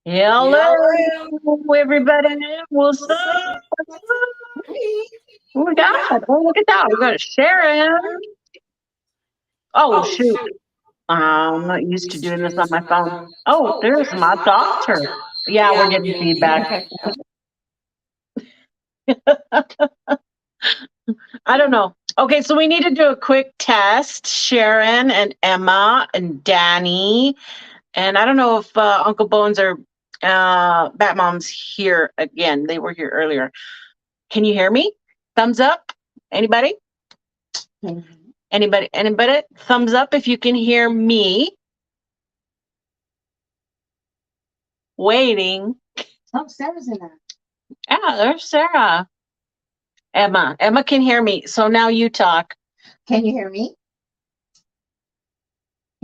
Hello, everybody. What's up? What's up? Oh my God. Oh, look at that. We got Sharon. Oh, shoot. I'm not used to doing this on my phone. Oh, there's my daughter. Yeah, we're getting feedback. I don't know. Okay, so we need to do a quick test. Sharon and Emma and Danny. And I don't know if Uncle Bones or Bat Mom's here again. They were here earlier. Can you hear me? Thumbs up? Anybody? Anybody? Thumbs up if you can hear me. Waiting. Oh, Sarah's in there. Yeah, there's Sarah. Emma can hear me. So now you talk. Can you hear me?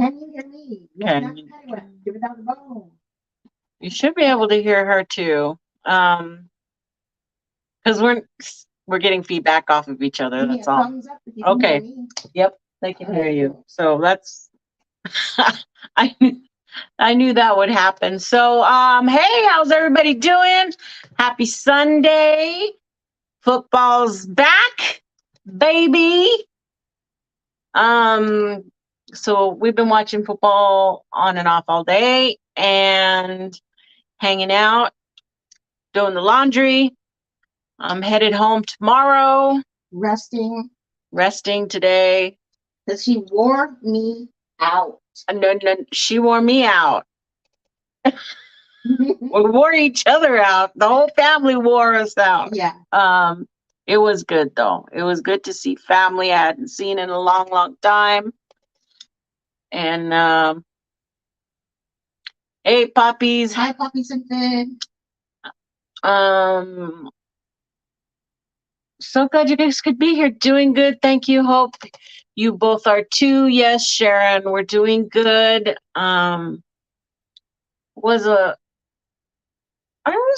Can you hear me? Give it out the bone. You should be able to hear her too. Because we're getting feedback off of each other. That's all. Thumbs up if you can hear me. Yep, they can hear you. So that's I knew that would happen. So hey, how's everybody doing? Happy Sunday. Football's back, baby. So we've been watching football on and off all day and hanging out, doing the laundry. I'm headed home tomorrow. Resting Today. Because she wore me out. No, she wore me out. We wore each other out. The whole family wore us out. Yeah. It was good though. It was good to see family I hadn't seen in a long, long time. And hey, puppies. Hi, puppies and Finn. So glad you guys could be here. Doing good. Thank you. Hope you both are too. Yes, Sharon, we're doing good. Was a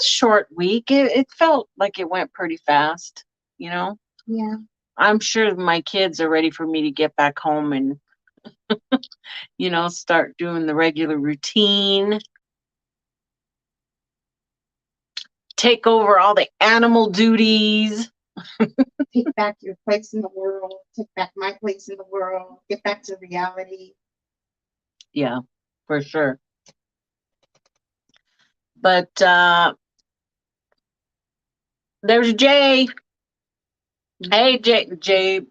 short week. It felt like it went pretty fast, you know? Yeah. I'm sure my kids are ready for me to get back home and, start doing the regular routine. Take over all the animal duties. Take back your place in the world. Take back my place in the world. Get back to reality. Yeah, for sure. But there's Jay. Hey, Jay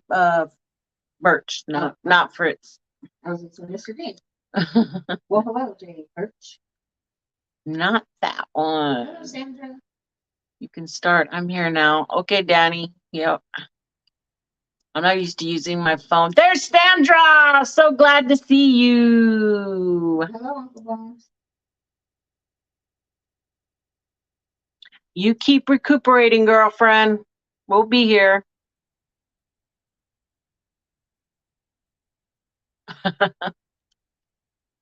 Birch, not Fritz. I was going to say Mr. J. Well, hello, Jay Birch. Not that one. Hello, Sandra. You can start. I'm here now. Okay, Danny. Yep. I'm not used to using my phone. There's Sandra. So glad to see you. Hello, Uncle Bones. You keep recuperating, girlfriend. We'll be here.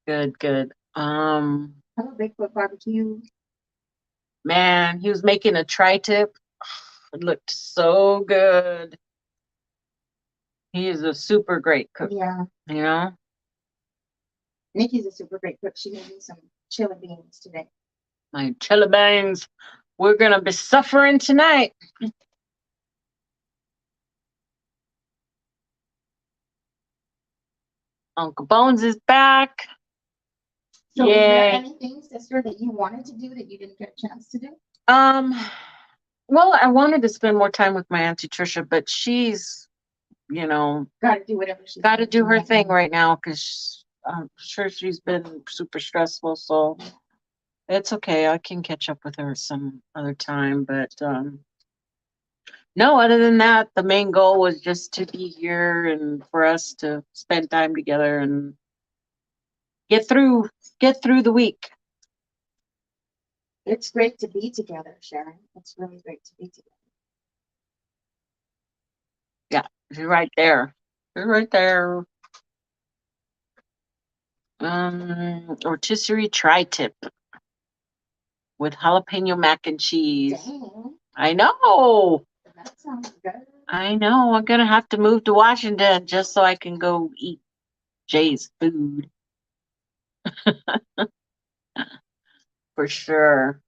Good. Hello, Bigfoot Barbecue. Man, he was making a tri-tip. It looked so good. He is a super great cook. Yeah. You know? Nikki's a super great cook. She made me some chili beans today. My chili beans. We're going to be suffering tonight. Uncle Bones is back. So is there anything, sister, that you wanted to do that you didn't get a chance to do? Well, I wanted to spend more time with my Auntie Trisha, but she's, got to do whatever she's got to do her thing right now because I'm sure she's been super stressful. So it's okay. I can catch up with her some other time. But no, other than that, the main goal was just to be here and for us to spend time together and get through the week. It's great to be together, Sharon. It's really great to be together. Yeah, she's right there. She's right there. Rotisserie tri-tip with jalapeno mac and cheese. Dang. I know. That sounds good. I know. I'm gonna have to move to Washington just so I can go eat Jay's food. for sure.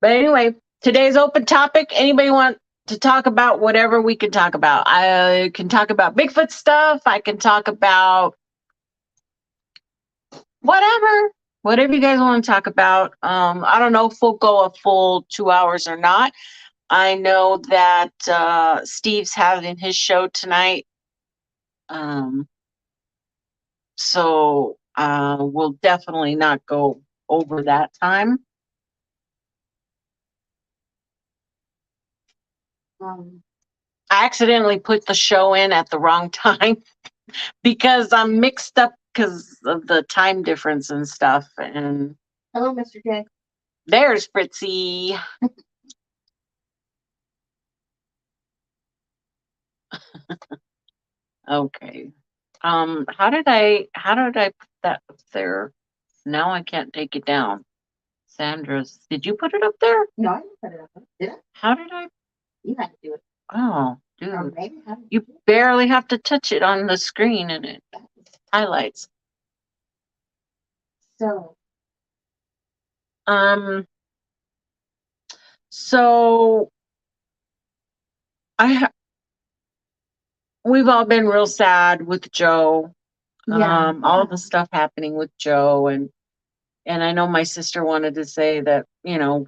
But anyway, today's open topic. Anybody want to talk about whatever we can talk about? I can talk about Bigfoot stuff. I can talk about whatever you guys want to talk about. I don't know if we'll go a full 2 hours or not. I know that Steve's having his show tonight. So we'll definitely not go over that time. I accidentally put the show in at the wrong time because I'm mixed up because of the time difference and stuff. And hello, Mr. J. There's Fritzy. Okay. How did I put that up there? Now I can't take it down. Sandra's, did you put it up there? No, I didn't put it up there. Did I? How did I? You had to do it. Oh, Or dude. maybe how did You barely have to touch it on the screen and it highlights. So, so we've all been real sad with Joe. yeah. All the stuff happening with Joe, and I know my sister wanted to say that, you know,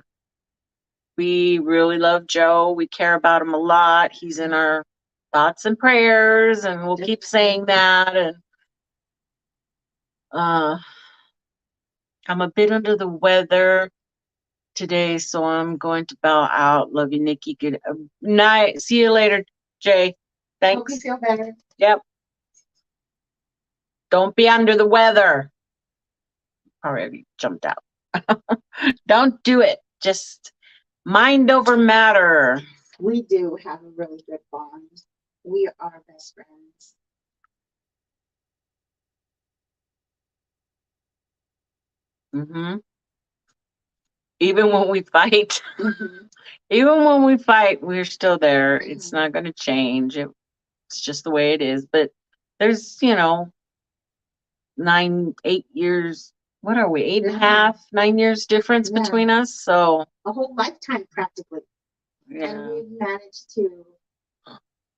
we really love Joe. We care about him a lot. He's in our thoughts and prayers, and we'll keep saying that. And I'm a bit under the weather today, so I'm going to bow out. Love you, Nikki. Good night. See you later, Jay. Thanks. Hope you feel better. Yep. Don't be under the weather. Already jumped out. Don't do it. Just mind over matter. We do have a really good bond. We are best friends. Mm-hmm. Even when we fight, Mm-hmm. even when we fight, we're still there. Mm-hmm. It's not going to change. It's just the way it is. But there's, you know, 8 years. What are we? 8.5, 9 years difference between us. So a whole lifetime practically. yeah. And we've managed to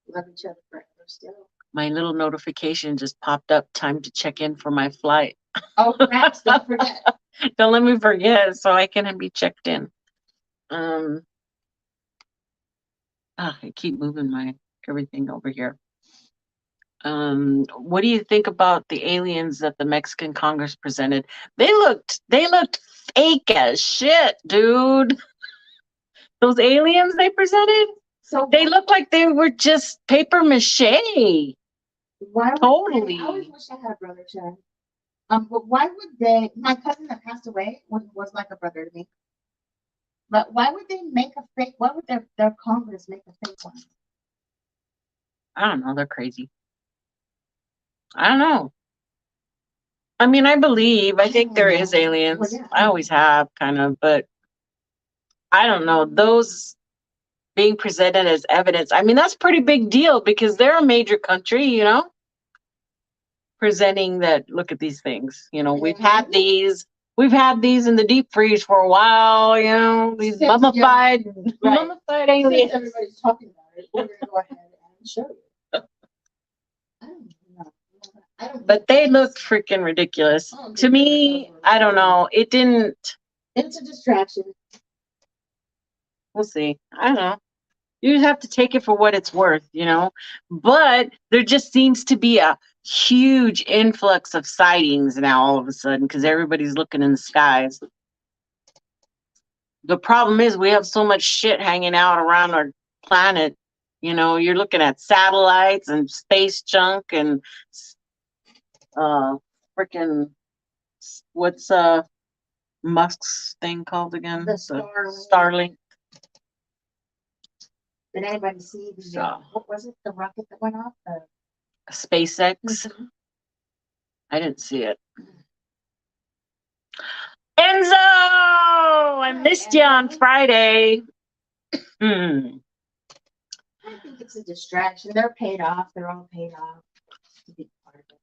love each other forever still. My little notification just popped up. Time to check in for my flight. Oh, perhaps don't forget. Don't let me forget, so I can be checked in. I keep moving my everything over here. What do you think about the aliens that the Mexican Congress presented? They looked fake as shit, dude. Those aliens they presented, So they look like they were just paper mache. why Totally. I always wish I had a brother, Chad. But why would they? My cousin that passed away was like a brother to me. But why would they make a fake? Why would their Congress make a fake one? I don't know. They're crazy. I don't know. I mean, I think there is aliens. Well, yeah. I always have, kind of, but I don't know. Those being presented as evidence, I mean, that's a pretty big deal because they're a major country, you know, presenting that, look at these things. You know, we've had these in the deep freeze for a while, you know, these mummified aliens. Since everybody's talking about it, we're going to go ahead and show you. But they look freaking ridiculous. To me, I don't know. It didn't. It's a distraction. We'll see. I don't know. You have to take it for what it's worth, you know. But there just seems to be a huge influx of sightings now all of a sudden because everybody's looking in the skies. The problem is we have so much shit hanging out around our planet. You know, you're looking at satellites and space junk and freaking what's Musk's thing called again? The Starlink. Did anybody see the what was it? The rocket that went off? SpaceX. Mm-hmm. I didn't see it. Enzo, I missed you on Friday. I think it's a distraction. They're paid off. They're all paid off to be part of it.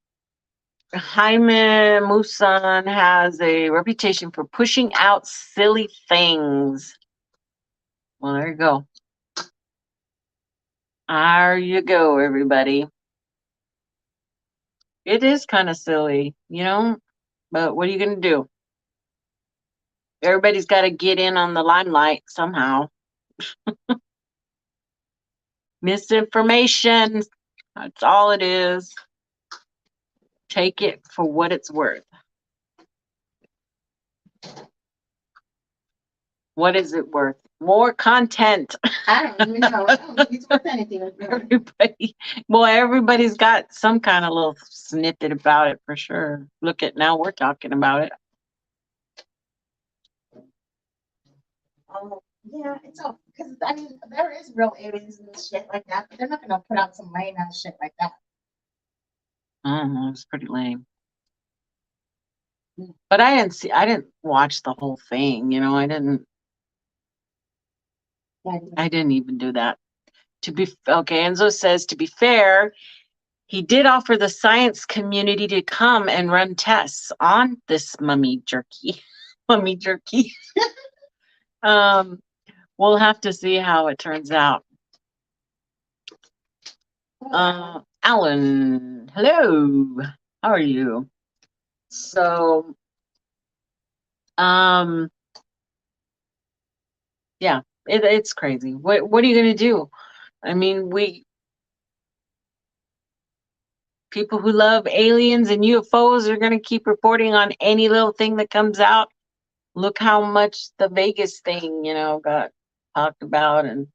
Jaime Musan has a reputation for pushing out silly things. Well, there you go. There you go, everybody. It is kind of silly, you know, but what are you going to do? Everybody's got to get in on the limelight somehow. Misinformation. That's all it is. Take it for what it's worth. What is it worth? More content. I don't even know. I don't think it's worth anything. Everybody's got some kind of little snippet about it for sure. Look at now we're talking about it. Yeah, it's all because I mean there is real aliens and shit like that, but they're not gonna put out some lame ass shit like that. I don't know, it's pretty lame. But I didn't watch the whole thing, you know, I didn't even do that. Okay, Enzo says, to be fair, he did offer the science community to come and run tests on this mummy jerky. Mummy jerky. We'll have to see how it turns out. Alan, hello. How are you? So, yeah, it's crazy. What are you gonna do? I mean, people who love aliens and UFOs are gonna keep reporting on any little thing that comes out. Look how much the Vegas thing, you know, got talked about and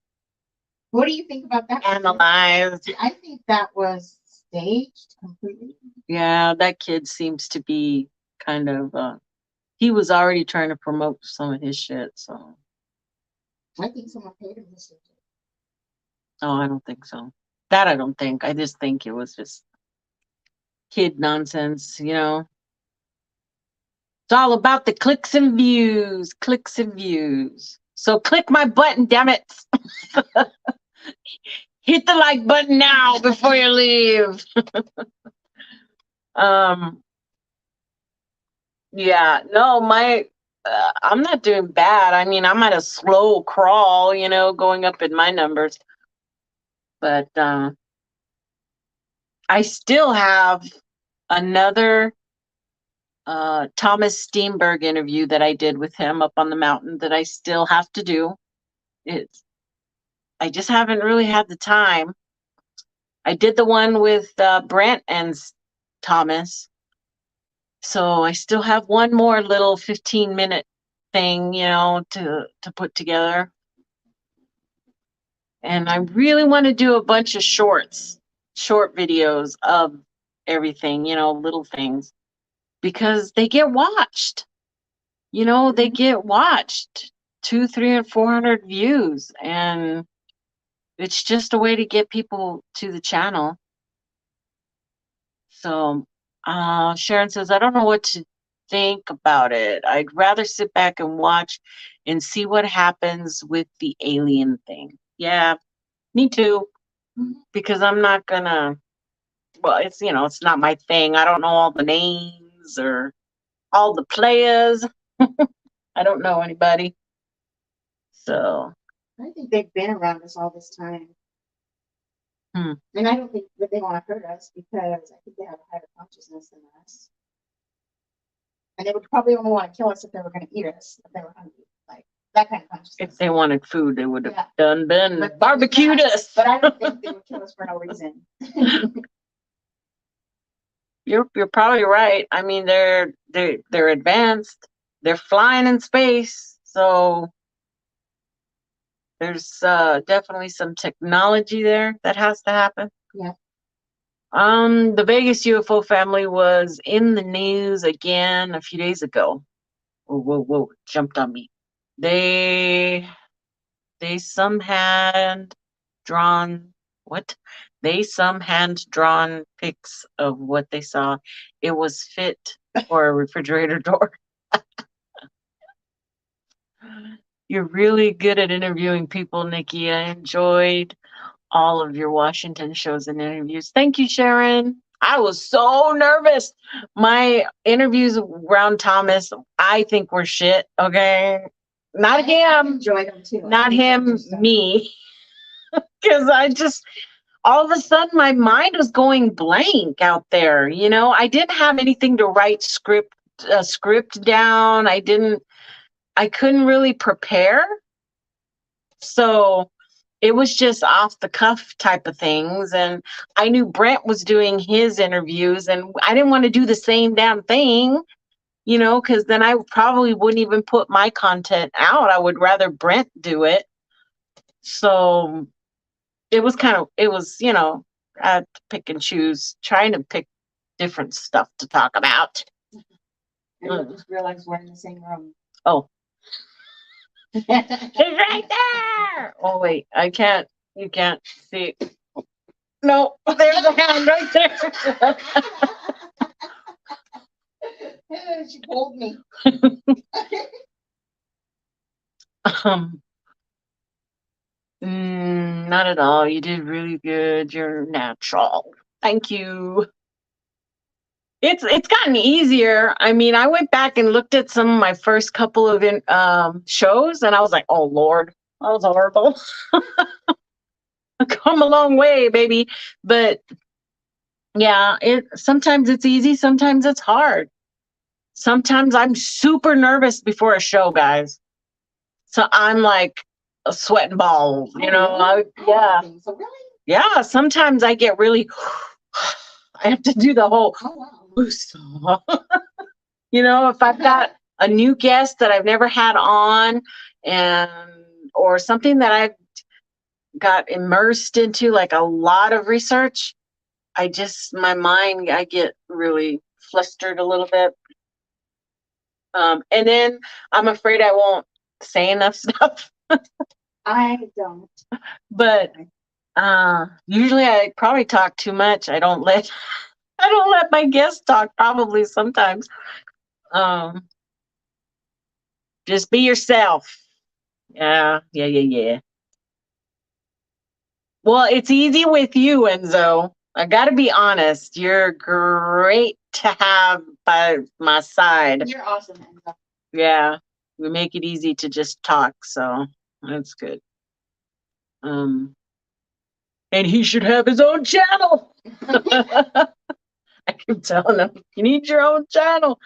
what do you think about that? Analyzed. I think that was staged completely. Yeah, that kid seems to be kind of he was already trying to promote some of his shit, so I think someone paid him this shit. Oh, I don't think so. That I don't think. I just think it was just kid nonsense, you know. It's all about the clicks and views, clicks and views. So click my button, damn it. Hit the like button now before you leave. Yeah, no, I'm not doing bad. I mean, I'm at a slow crawl, you know, going up in my numbers. But I still have another Thomas Steenberg interview that I did with him up on the mountain that I still have to do. I just haven't really had the time. I did the one with Brent and Thomas. So I still have one more little 15-minute thing, you know, to put together. And I really want to do a bunch of short videos of everything, you know, little things, because they get watched. You know, they get watched 200, 300, and 400 views, and it's just a way to get people to the channel. So Sharon says, I don't know what to think about it. I'd rather sit back and watch and see what happens with the alien thing. Yeah, me too. Because I'm not gonna, well, it's, you know, it's not my thing. I don't know all the names or all the players. I don't know anybody. So I think they've been around us all this time. And I don't think that they want to hurt us because I think they have a higher consciousness than us. And they would probably only want to kill us if they were going to eat us, if they were hungry. Like that kind of consciousness. If they wanted food, they would have been barbecued us. But I don't think they would kill us for no reason. You're probably right. I mean, they're advanced. They're flying in space, so there's definitely some technology there that has to happen. Yeah. The Vegas UFO family was in the news again a few days ago. Whoa, jumped on me. They some hand drawn what? They some hand drawn pics of what they saw. It was fit for a refrigerator door. You're really good at interviewing people, Nikki. I enjoyed all of your Washington shows and interviews. Thank you, Sharon. I was so nervous. My interviews around Thomas, I think were shit. Okay, not I him, enjoyed them too. not him, me. Because I just all of a sudden my mind was going blank out there. You know, I didn't have anything to write script down. I couldn't really prepare. So it was just off the cuff type of things. And I knew Brent was doing his interviews, and I didn't want to do the same damn thing, you know, because then I probably wouldn't even put my content out. I would rather Brent do it. So it was, you know, I had to pick and choose, trying to pick different stuff to talk about. I just realized we're in the same room. Oh, it's right there. Oh, wait, you can't see. No, there's a hand right there. She pulled me. Not at all. You did really good. You're natural. Thank you. It's gotten easier. I mean, I went back and looked at some of my first couple of shows, and I was like, oh Lord, that was horrible. I've come a long way, baby. But yeah, sometimes it's easy, sometimes it's hard. Sometimes I'm super nervous before a show, guys. So I'm like sweating balls, you know. Yeah. So really? Yeah, sometimes I get really I have to do the whole you know, if I've got a new guest that I've never had on, and or something that I've got immersed into, like a lot of research, I get really flustered a little bit. And then I'm afraid I won't say enough stuff. I don't. But usually I probably talk too much. I don't let my guests talk, probably sometimes. Just be yourself. Yeah. Well, it's easy with you, Enzo. I got to be honest. You're great to have by my side. You're awesome, Enzo. Yeah, we make it easy to just talk, so that's good. And he should have his own channel. I keep telling him, you need your own channel.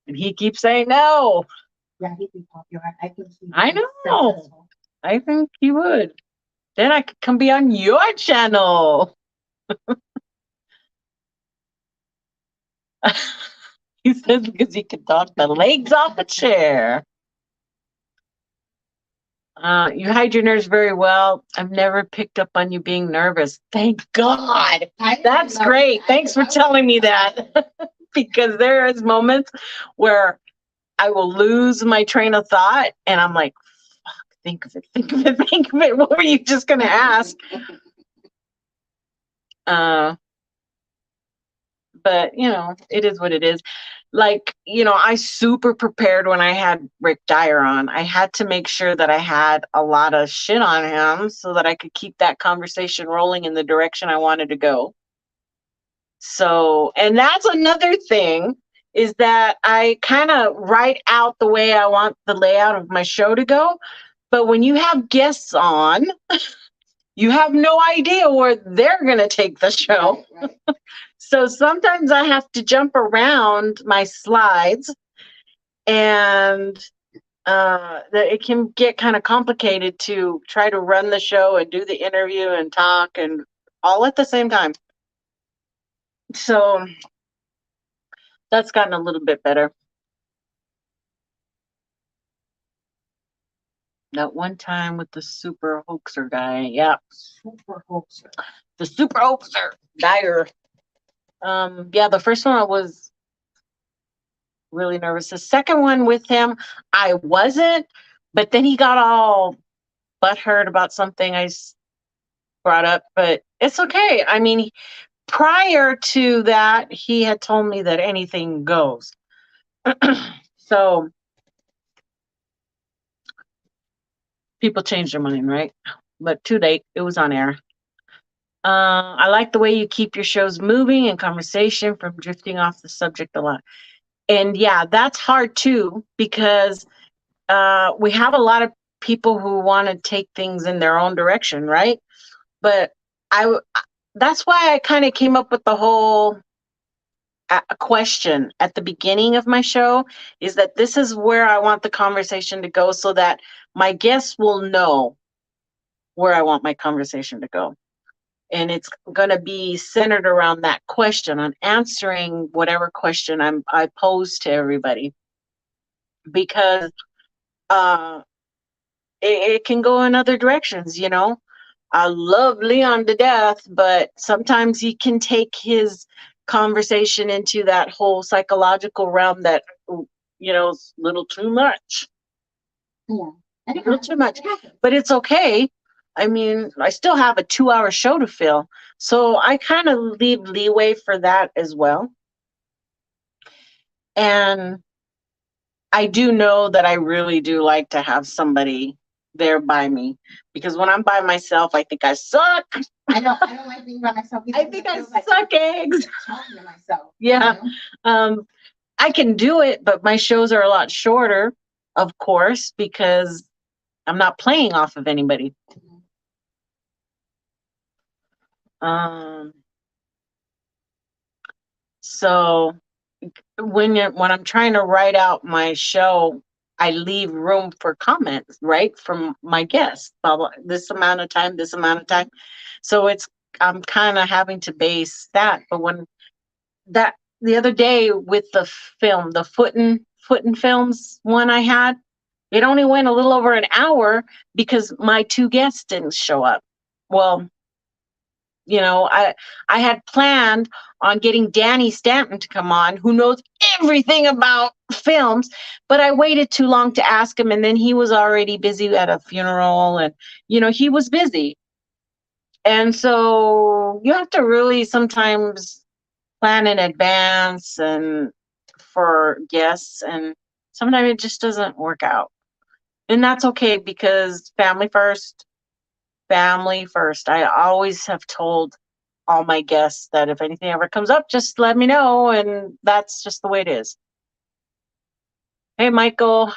And he keeps saying no. Yeah, he'd be popular. I know. Successful. I think he would. Then I could come be on your channel. He says because he can talk the legs off a chair. You hide your nerves very well. I've never picked up on you being nervous. Thank God. That's great. Thanks for telling me that. Because there is moments where I will lose my train of thought and I'm like, fuck, think of it. What were you just going to ask? But, you know, it is what it is. Like, you know, I super prepared when I had Rick Dyer on. I had to make sure that I had a lot of shit on him so that I could keep that conversation rolling in the direction I wanted to go. So, and that's another thing, is that I kind of write out the way I want the layout of my show to go. But when you have guests on, you have no idea where they're going to take the show. Right. So sometimes I have to jump around my slides, and it can get kind of complicated to try to run the show and do the interview and talk and all at the same time. So that's gotten a little bit better. That one time with the super hoaxer guy. Yeah. Super hoaxer. The super hoaxer. Dyer. Yeah, the first one I was really nervous. The second one with him, I wasn't, but then he got all butthurt about something I brought up, but it's okay. I mean, prior to that, he had told me that anything goes. So people change their mind, right? But too late. It was on air. I like the way you keep your shows moving and conversation from drifting off the subject a lot. And yeah, that's hard too, because we have a lot of people who want to take things in their own direction, right? But that's why I kind of came up with the whole question at the beginning of my show, is that this is where I want the conversation to go, so that my guests will know where I want my conversation to go. And it's going to be centered around that question, on answering whatever question I pose to everybody, because uh, it can go in other directions, you know. I love Leon to death, but sometimes he can take his conversation into that whole psychological realm that, you know, is a little too much. Yeah. A little too much. But it's okay. I mean, I still have a 2-hour show to fill. So I kind of leave leeway for that as well. And I do know that I really do like to have somebody there by me, because when I'm by myself, I think I suck. I don't like being by myself either. I think I suck eggs. Talking to myself. Yeah. You know? I can do it, but my shows are a lot shorter, of course, because I'm not playing off of anybody. So when I'm trying to write out my show, I leave room for comments, right, from my guests. Blah, blah, this amount of time, this amount of time. So I'm kind of having to base that. But when that the other day with the film, the Footin' Films one I had, it only went a little over an hour because my 2 guests didn't show up. Well, you know, I had planned on getting Danny Stanton to come on, who knows everything about films, but I waited too long to ask him, and then he was already busy at a funeral, and you know, he was busy. And so you have to really sometimes plan in advance and for guests, and sometimes it just doesn't work out. And that's okay, because family first. Family first. I always have told all my guests that if anything ever comes up, just let me know, and that's just the way it is. Hey, Michael.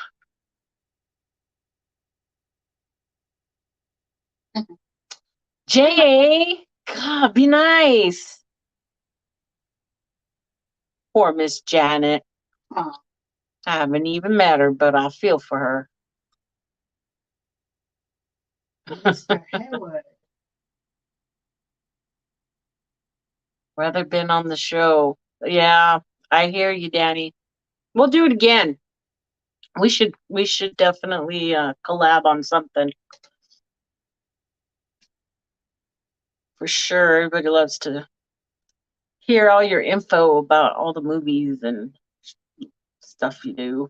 Jay, God, be nice. Poor Miss Janet. Oh. I haven't even met her, but I feel for her. Mr. Haywood. Rather been on the show. Yeah, I hear you, Danny. We'll do it again. We should definitely collab on something. For sure. Everybody loves to hear all your info about all the movies and stuff you do.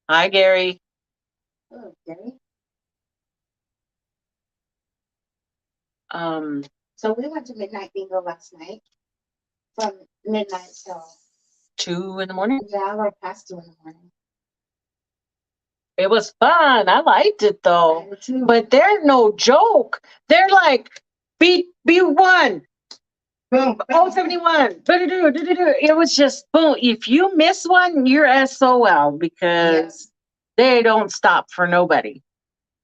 Hi, Gary. Oh, Gary. So we went to midnight bingo last night, from midnight till 2 in the morning. Yeah, like past 2 in the morning. It was fun. I liked it though. But they're no joke. They're like B1. Boom. 071. It was just boom. If you miss one, you're SOL, because they don't stop for nobody.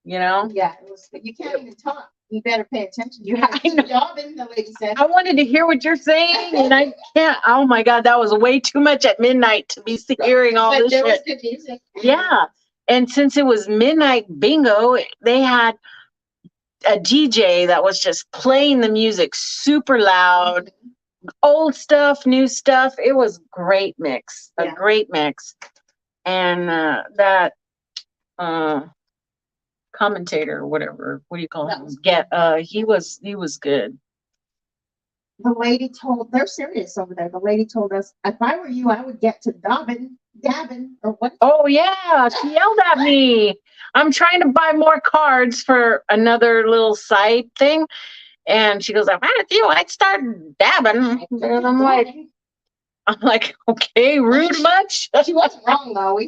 You know? Yeah, it was. You can't even talk. You better pay attention. Yeah, I know. The lady said. I wanted to hear what you're saying, and I can't. Oh my God, that was way too much at midnight to be hearing all this shit. Was good music. Yeah, and since it was midnight bingo, they had a DJ that was just playing the music super loud, old stuff, new stuff. It was great mix, a great mix, and that commentator, whatever, what do you call him? He was good. The lady told, they're serious over there. The lady told us, if I were you, I would get to Gavin, or what? Oh yeah, she yelled at me. I'm trying to buy more cards for another little side thing, and she goes, "If I was you, I'd start dabbing." And I'm like, okay, rude much? She wasn't wrong though. I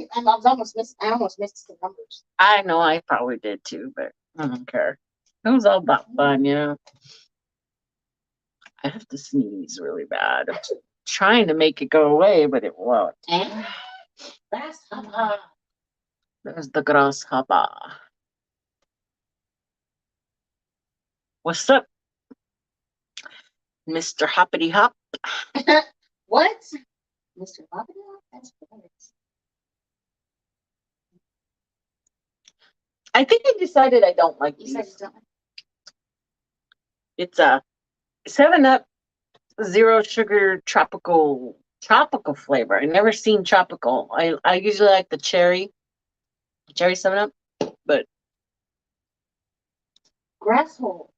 almost missed the numbers. I know, I probably did too, but I don't care. It was all about fun, you know. I have to sneeze really bad. I'm trying to make it go away, but it won't. Grasshopper. There's the grasshopper. What's up, Mr. Hoppity Hop? What? Mr. Hoppity Hop? That's hilarious. I think I decided I don't like these. It's a 7-Up zero sugar tropical flavor. I never seen tropical. I usually like the cherry 7-Up, but Grass hole.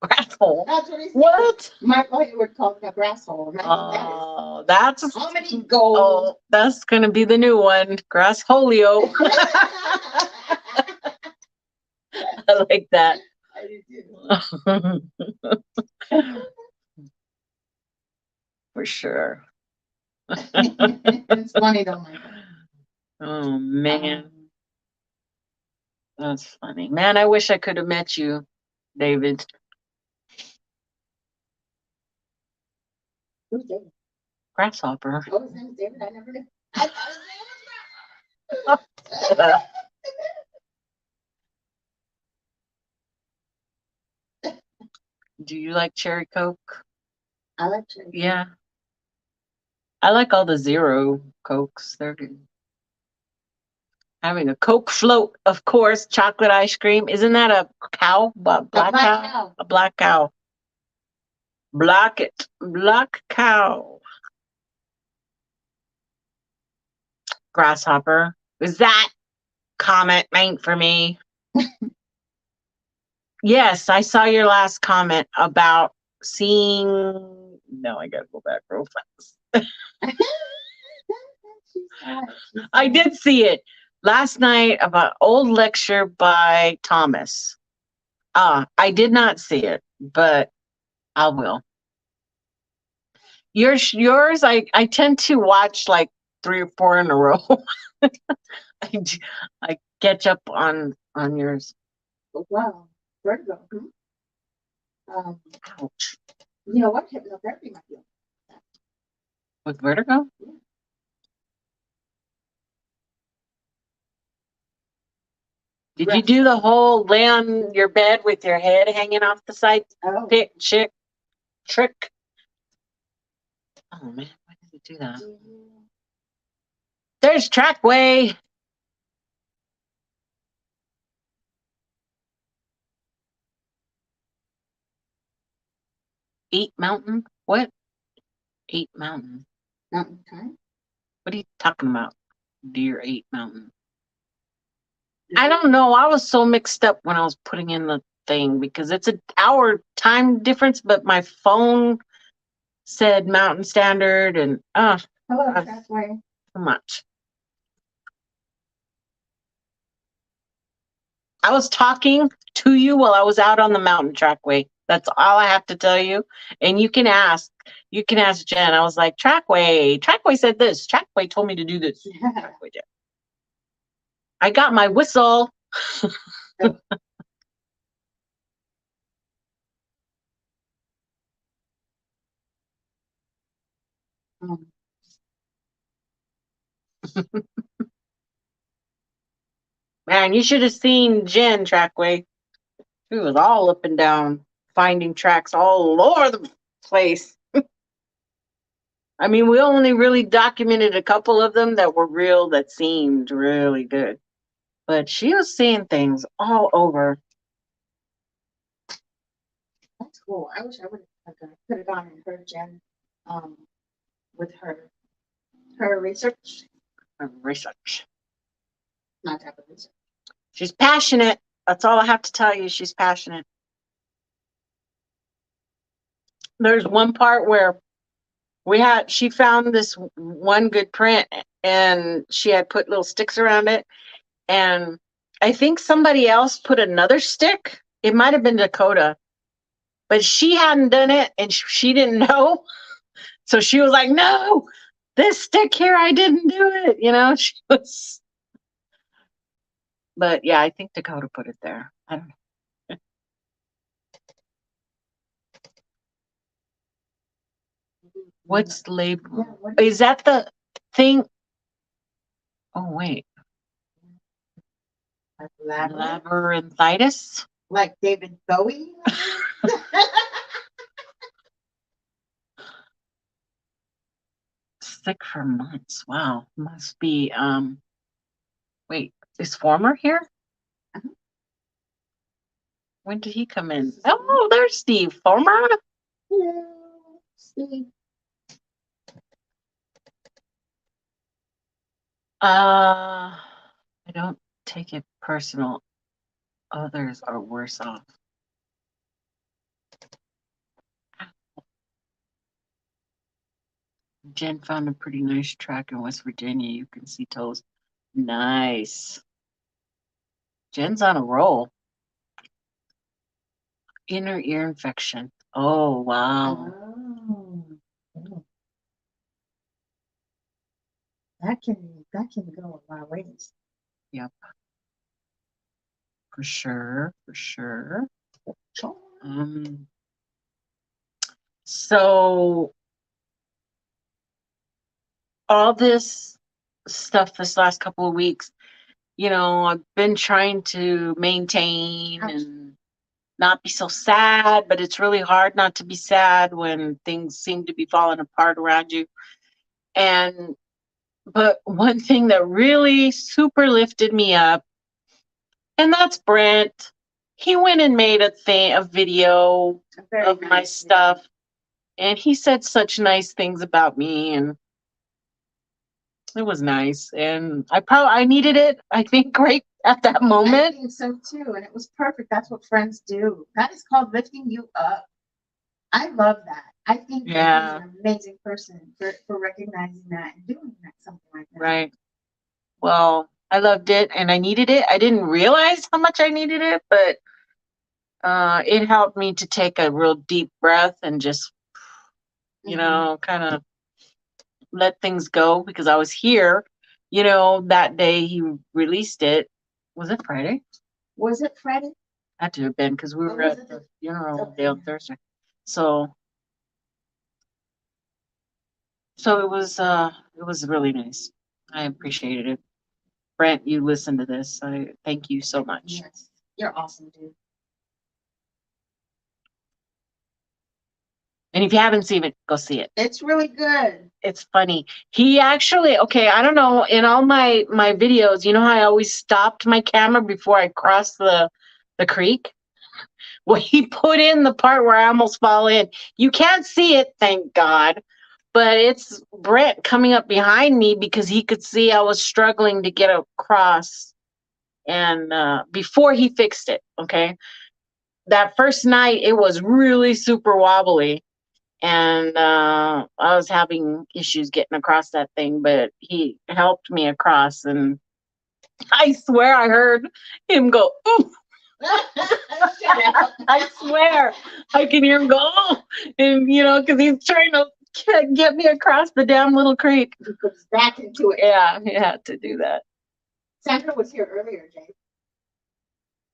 grass hole. That's what he said. What? My boy would call it a grass hole. Oh, that's comedy gold. Oh, that's gonna be the new one. Grass holio. I like that. I do too. For sure. It's funny though, Michael. Oh man. That's funny. Man, I wish I could have met you, David. Who's David? Grasshopper. Oh, his name's David? I never knew. I thought his name was Do you like cherry Coke? I like cherry. Yeah. I like all the zero Cokes. They're good. Having a Coke float, of course, chocolate ice cream. Isn't that a cow? Black cow? A black cow. Block it. Black cow. Grasshopper. Is that comment meant for me? Yes, I saw your last comment about seeing. No, I gotta go back real fast. I did see it last night about old lecture by Thomas. I did not see it, but I will. Yours, I tend to watch like 3 or 4 in a row. I catch up on yours. Oh, wow. Vertigo. Ouch. You know what? Hypnotherapy might be. With vertigo? Yeah. Did you do the whole lay on your bed with your head hanging off the side trick? Oh man, why did you do that? There's Trackway. Eight Mountain? What? 8 Mountain. Mountain time? What are you talking about? Deer 8 Mountain. I don't know. I was so mixed up when I was putting in the thing because it's an hour time difference, but my phone said Mountain Standard and hello, Trackway. Too much. I was talking to you while I was out on the mountain Trackway. That's all I have to tell you. And you can ask Jen. I was like, Trackway said this. Trackway told me to do this. Trackway did. I got my whistle. Man, you should have seen Jen Trackway. She was all up and down, finding tracks all over the place. I mean, we only really documented a couple of them that were real, that seemed really good. But she was seeing things all over. That's cool. I wish I would have could have gone and heard Jen with her research. Her research. Not type of research. She's passionate. That's all I have to tell you. She's passionate. There's one part where she found this one good print and she had put little sticks around it. And I think somebody else put another stick. It might have been Dakota, but she hadn't done it and she didn't know. So she was like, no, this stick here, I didn't do it. You know, she was. But yeah, I think Dakota put it there. I don't know. What's labor? Yeah, what Is that the thing? Oh, wait. Labyrinthitis? Like David Bowie? Sick for months. Wow. Must be, wait, is Former here? Uh-huh. When did he come in? Oh, there's Steve. Former? Hello, Steve. I don't take it personal. Others are worse off. Jen found a pretty nice track in West Virginia. You can see toes. Nice. Jen's on a roll. Inner ear infection. Oh, wow. Oh. That can go a lot of ways. Yep. For sure. For sure. So all this stuff this last couple of weeks, you know, I've been trying to maintain and not be so sad, but it's really hard not to be sad when things seem to be falling apart around you. But one thing that really super lifted me up, and that's Brent. He went and made a video of my stuff, and he said such nice things about me, and it was nice. And I needed it, I think, right at that I moment. think so too, and it was perfect. That's what friends do. That is called lifting you up. I love that. I think that he's an amazing person for recognizing that and doing that, something like that. Right. Well, I loved it and I needed it. I didn't realize how much I needed it, but it helped me to take a real deep breath and just, you know, kind of let things go, because I was here, you know, that day he released it. Was it Friday? Was it Friday? Had to have been, because we were at the funeral day on Thursday. So it was really nice. I appreciated it. Brent, you listen to this. I thank you so much. Yes, you're awesome, dude. And if you haven't seen it, go see it. It's really good. It's funny. He actually, okay, I don't know, in all my videos, you know how I always stopped my camera before I crossed the creek? Well, he put in the part where I almost fall in. You can't see it, thank God, but it's Brent coming up behind me because he could see I was struggling to get across, and before he fixed it, okay? That first night, it was really super wobbly, and I was having issues getting across that thing, but he helped me across, and I swear I heard him go, ooh. I swear I can hear him go, oh, and you know, because he's trying to get me across the damn little creek. He goes back into it. Yeah, he had to do that. Sandra was here earlier, Jay.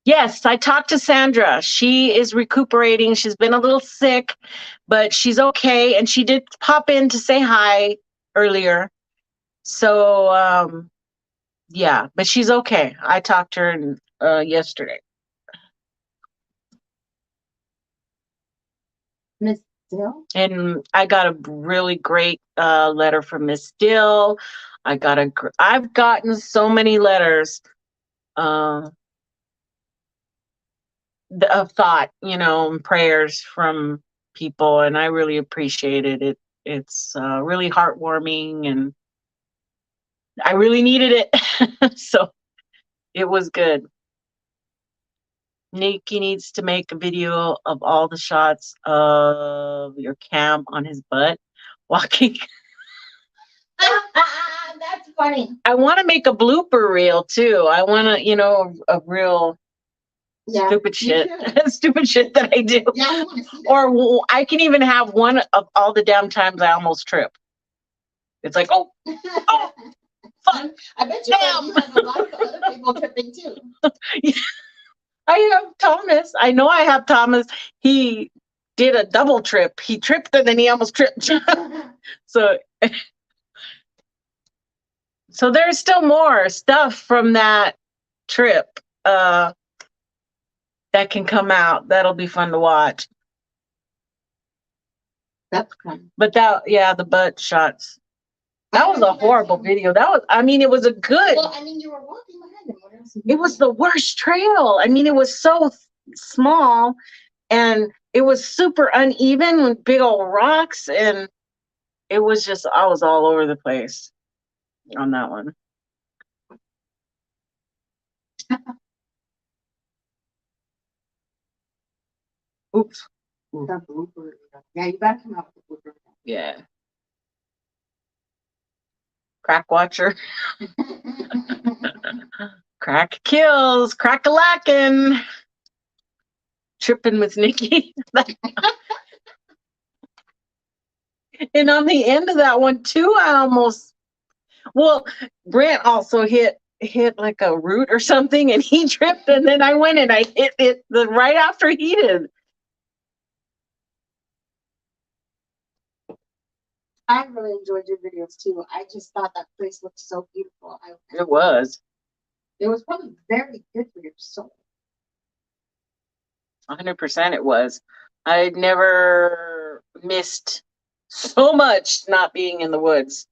Yes, I talked to Sandra. She is recuperating. She's been a little sick, but she's okay. And she did pop in to say hi earlier. So, yeah, but she's okay. I talked to her yesterday. Miss Dill? And I got a really great letter from Miss Dill. I've gotten so many letters of thought, you know, and prayers from people, and I really appreciated it. It's really heartwarming, and I really needed it. So it was good. Nikki needs to make a video of all the shots of your cam on his butt walking. That's funny. I want to make a blooper reel too. I want to, you know, a real stupid shit, stupid shit that I do. Yeah, I want to see that. Or I can even have one of all the damn times I almost trip. It's like, oh, fuck. I bet you have a lot of other people tripping too. I have Thomas. I know I have Thomas. He did a double trip. He tripped and then he almost tripped. So there's still more stuff from that trip that can come out. That'll be fun to watch. That's fun. But the butt shots. That was a horrible video. It was a good. Well, you were walking behind him. What else? It was the worst trail. It was so small and it was super uneven with big old rocks. And it was just, I was all over the place on that one. Oops. The blooper. Yeah, you gotta come out with the blooper. Yeah. Crack watcher. Crack kills. Crack-a-lackin'. Tripping with Nikki. And on the end of that one too, Brent also hit like a root or something and he tripped and then I went and I hit it right after he did. I really enjoyed your videos too. I just thought that place looked so beautiful. It was. It was probably very good for your soul. 100% it was. I never missed so much not being in the woods.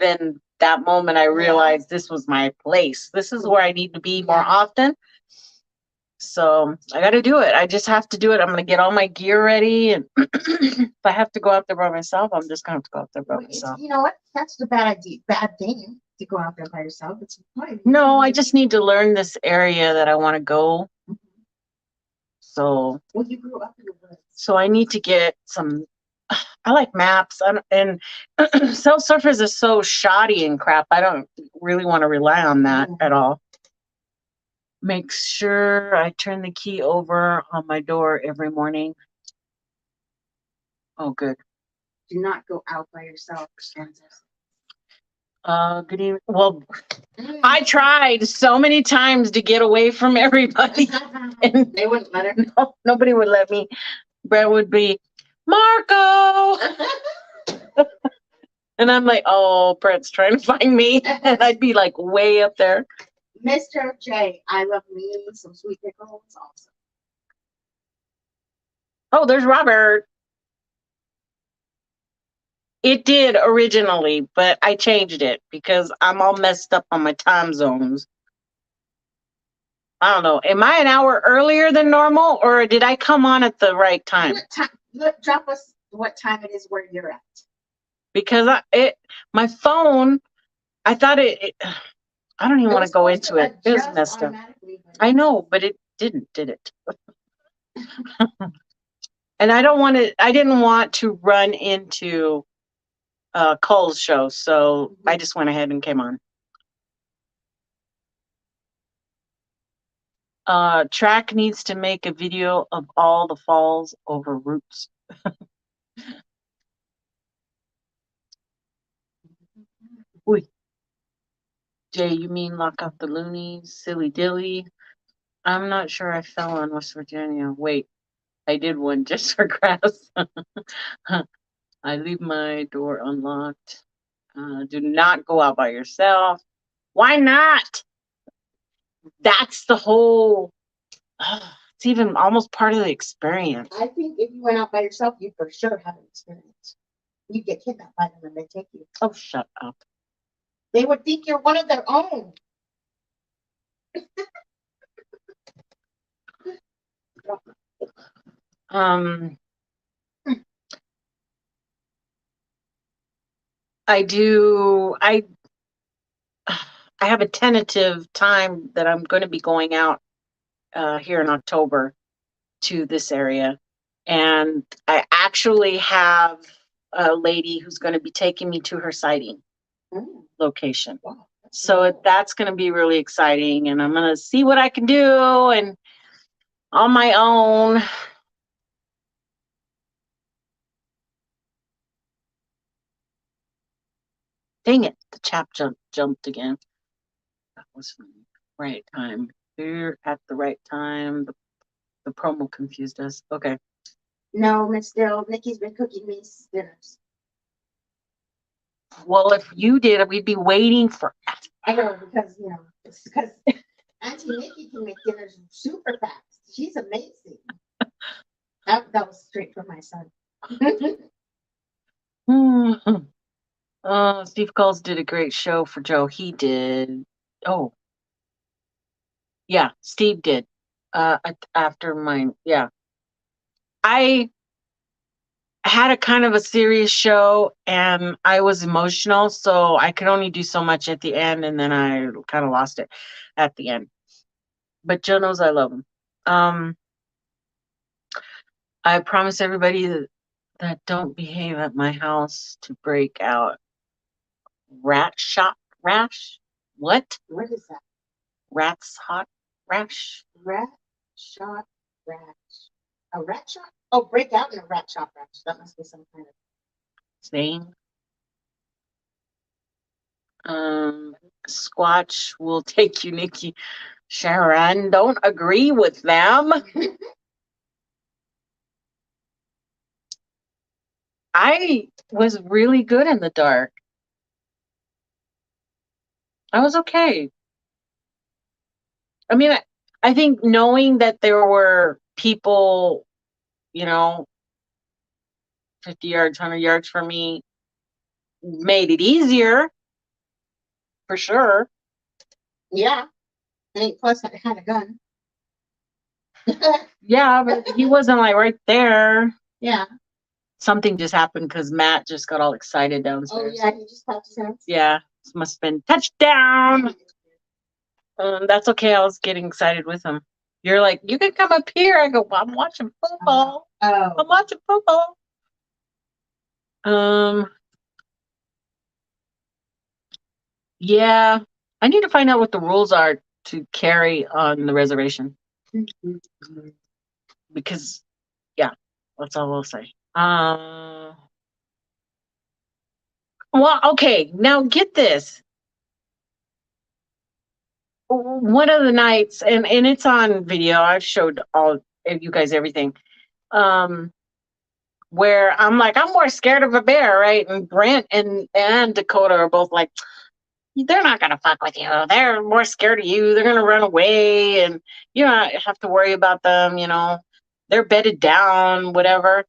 Then that moment I realized this was my place. This is where I need to be more often. So I got to do it. I just have to do it. I'm going to get all my gear ready. And if I have to go out there by myself, I'm just going to have to go out there by myself. You know what? That's the bad thing to go out there by yourself. No, I just need to learn this area that I want to go. So, well, you grew up in the woods. So I need to get some. I like maps, and cell surfers is so shoddy and crap. I don't really want to rely on that at all. Make sure I turn the key over on my door every morning. Oh, good. Do not go out by yourself. Good evening. Well, I tried so many times to get away from everybody, and they wouldn't let her. No, nobody would let me. Brett would be, Marco, and I'm like, oh, Brett's trying to find me, and I'd be like way up there. Mr. J, I love me some sweet pickles also. Oh, there's Robert. It did originally, but I changed it because I'm all messed up on my time zones. I don't know. Am I an hour earlier than normal, or did I come on at the right time? Drop us what time it is where you're at. Because my phone, I thought I don't even want to go into it. It was messed up. I know, but it did it? And I didn't want to run into Cole's show, so I just went ahead and came on. Track needs to make a video of all the falls over routes. Uy. Jay, you mean lock out the loonies? Silly dilly. I'm not sure I fell on West Virginia. Wait, I did one just for grass. I leave my door unlocked. Do not go out by yourself. Why not? That's the whole, it's even almost part of the experience. I think if you went out by yourself, you'd for sure have an experience. You'd get kidnapped by them and they take you. Oh, shut up. They would think you're one of their own. I have a tentative time that I'm going to be going out here in October to this area. And I actually have a lady who's going to be taking me to her sighting location. Wow. So that's going to be really exciting. And I'm going to see what I can do and on my own. Dang it, the chap jumped again. That was funny. Right time. Here at the right time. The promo confused us. Okay. No, Miss Dill, Nikki's been cooking me dinners. Well, if you did, we'd be waiting for. I know, because, it's because Auntie Nikki can make dinners super fast. She's amazing. That was straight from my son. Steve Coles did a great show for Joe. He did. Oh, yeah, Steve did. After mine, yeah. I had a kind of a serious show and I was emotional, so I could only do so much at the end, and then I kind of lost it at the end. But Joe knows I love him. I promise everybody that don't behave at my house to break out rat shot rash. What? What is that? Rat's hot rash? Rat shot rash. A rat shot? Oh, break out in a rat shot rash. That must be some kind of Saying. Squatch will take you, Nikki. Sharon, don't agree with them. I was really good in the dark. I was okay. I mean, I think knowing that there were people, 50 yards, 100 yards from me made it easier, for sure. Yeah. And plus, I had a gun. Yeah, but he wasn't like right there. Yeah. Something just happened because Matt just got all excited downstairs. Oh, yeah, he just popped his hands. Yeah, this must have been touchdown. That's okay. I was getting excited with him. You're like, you can come up here. I go, well, I'm watching football. Oh. I'm watching football. Yeah, I need to find out what the rules are to carry on the reservation. Because, yeah, that's all I'll say. Well, okay, now get this. One of the nights, and it's on video. I've showed all of you guys everything. Where I'm like, I'm more scared of a bear, right? And Brent and Dakota are both like, they're not gonna fuck with you. They're more scared of you. They're gonna run away, and you don't have to worry about them. They're bedded down, whatever.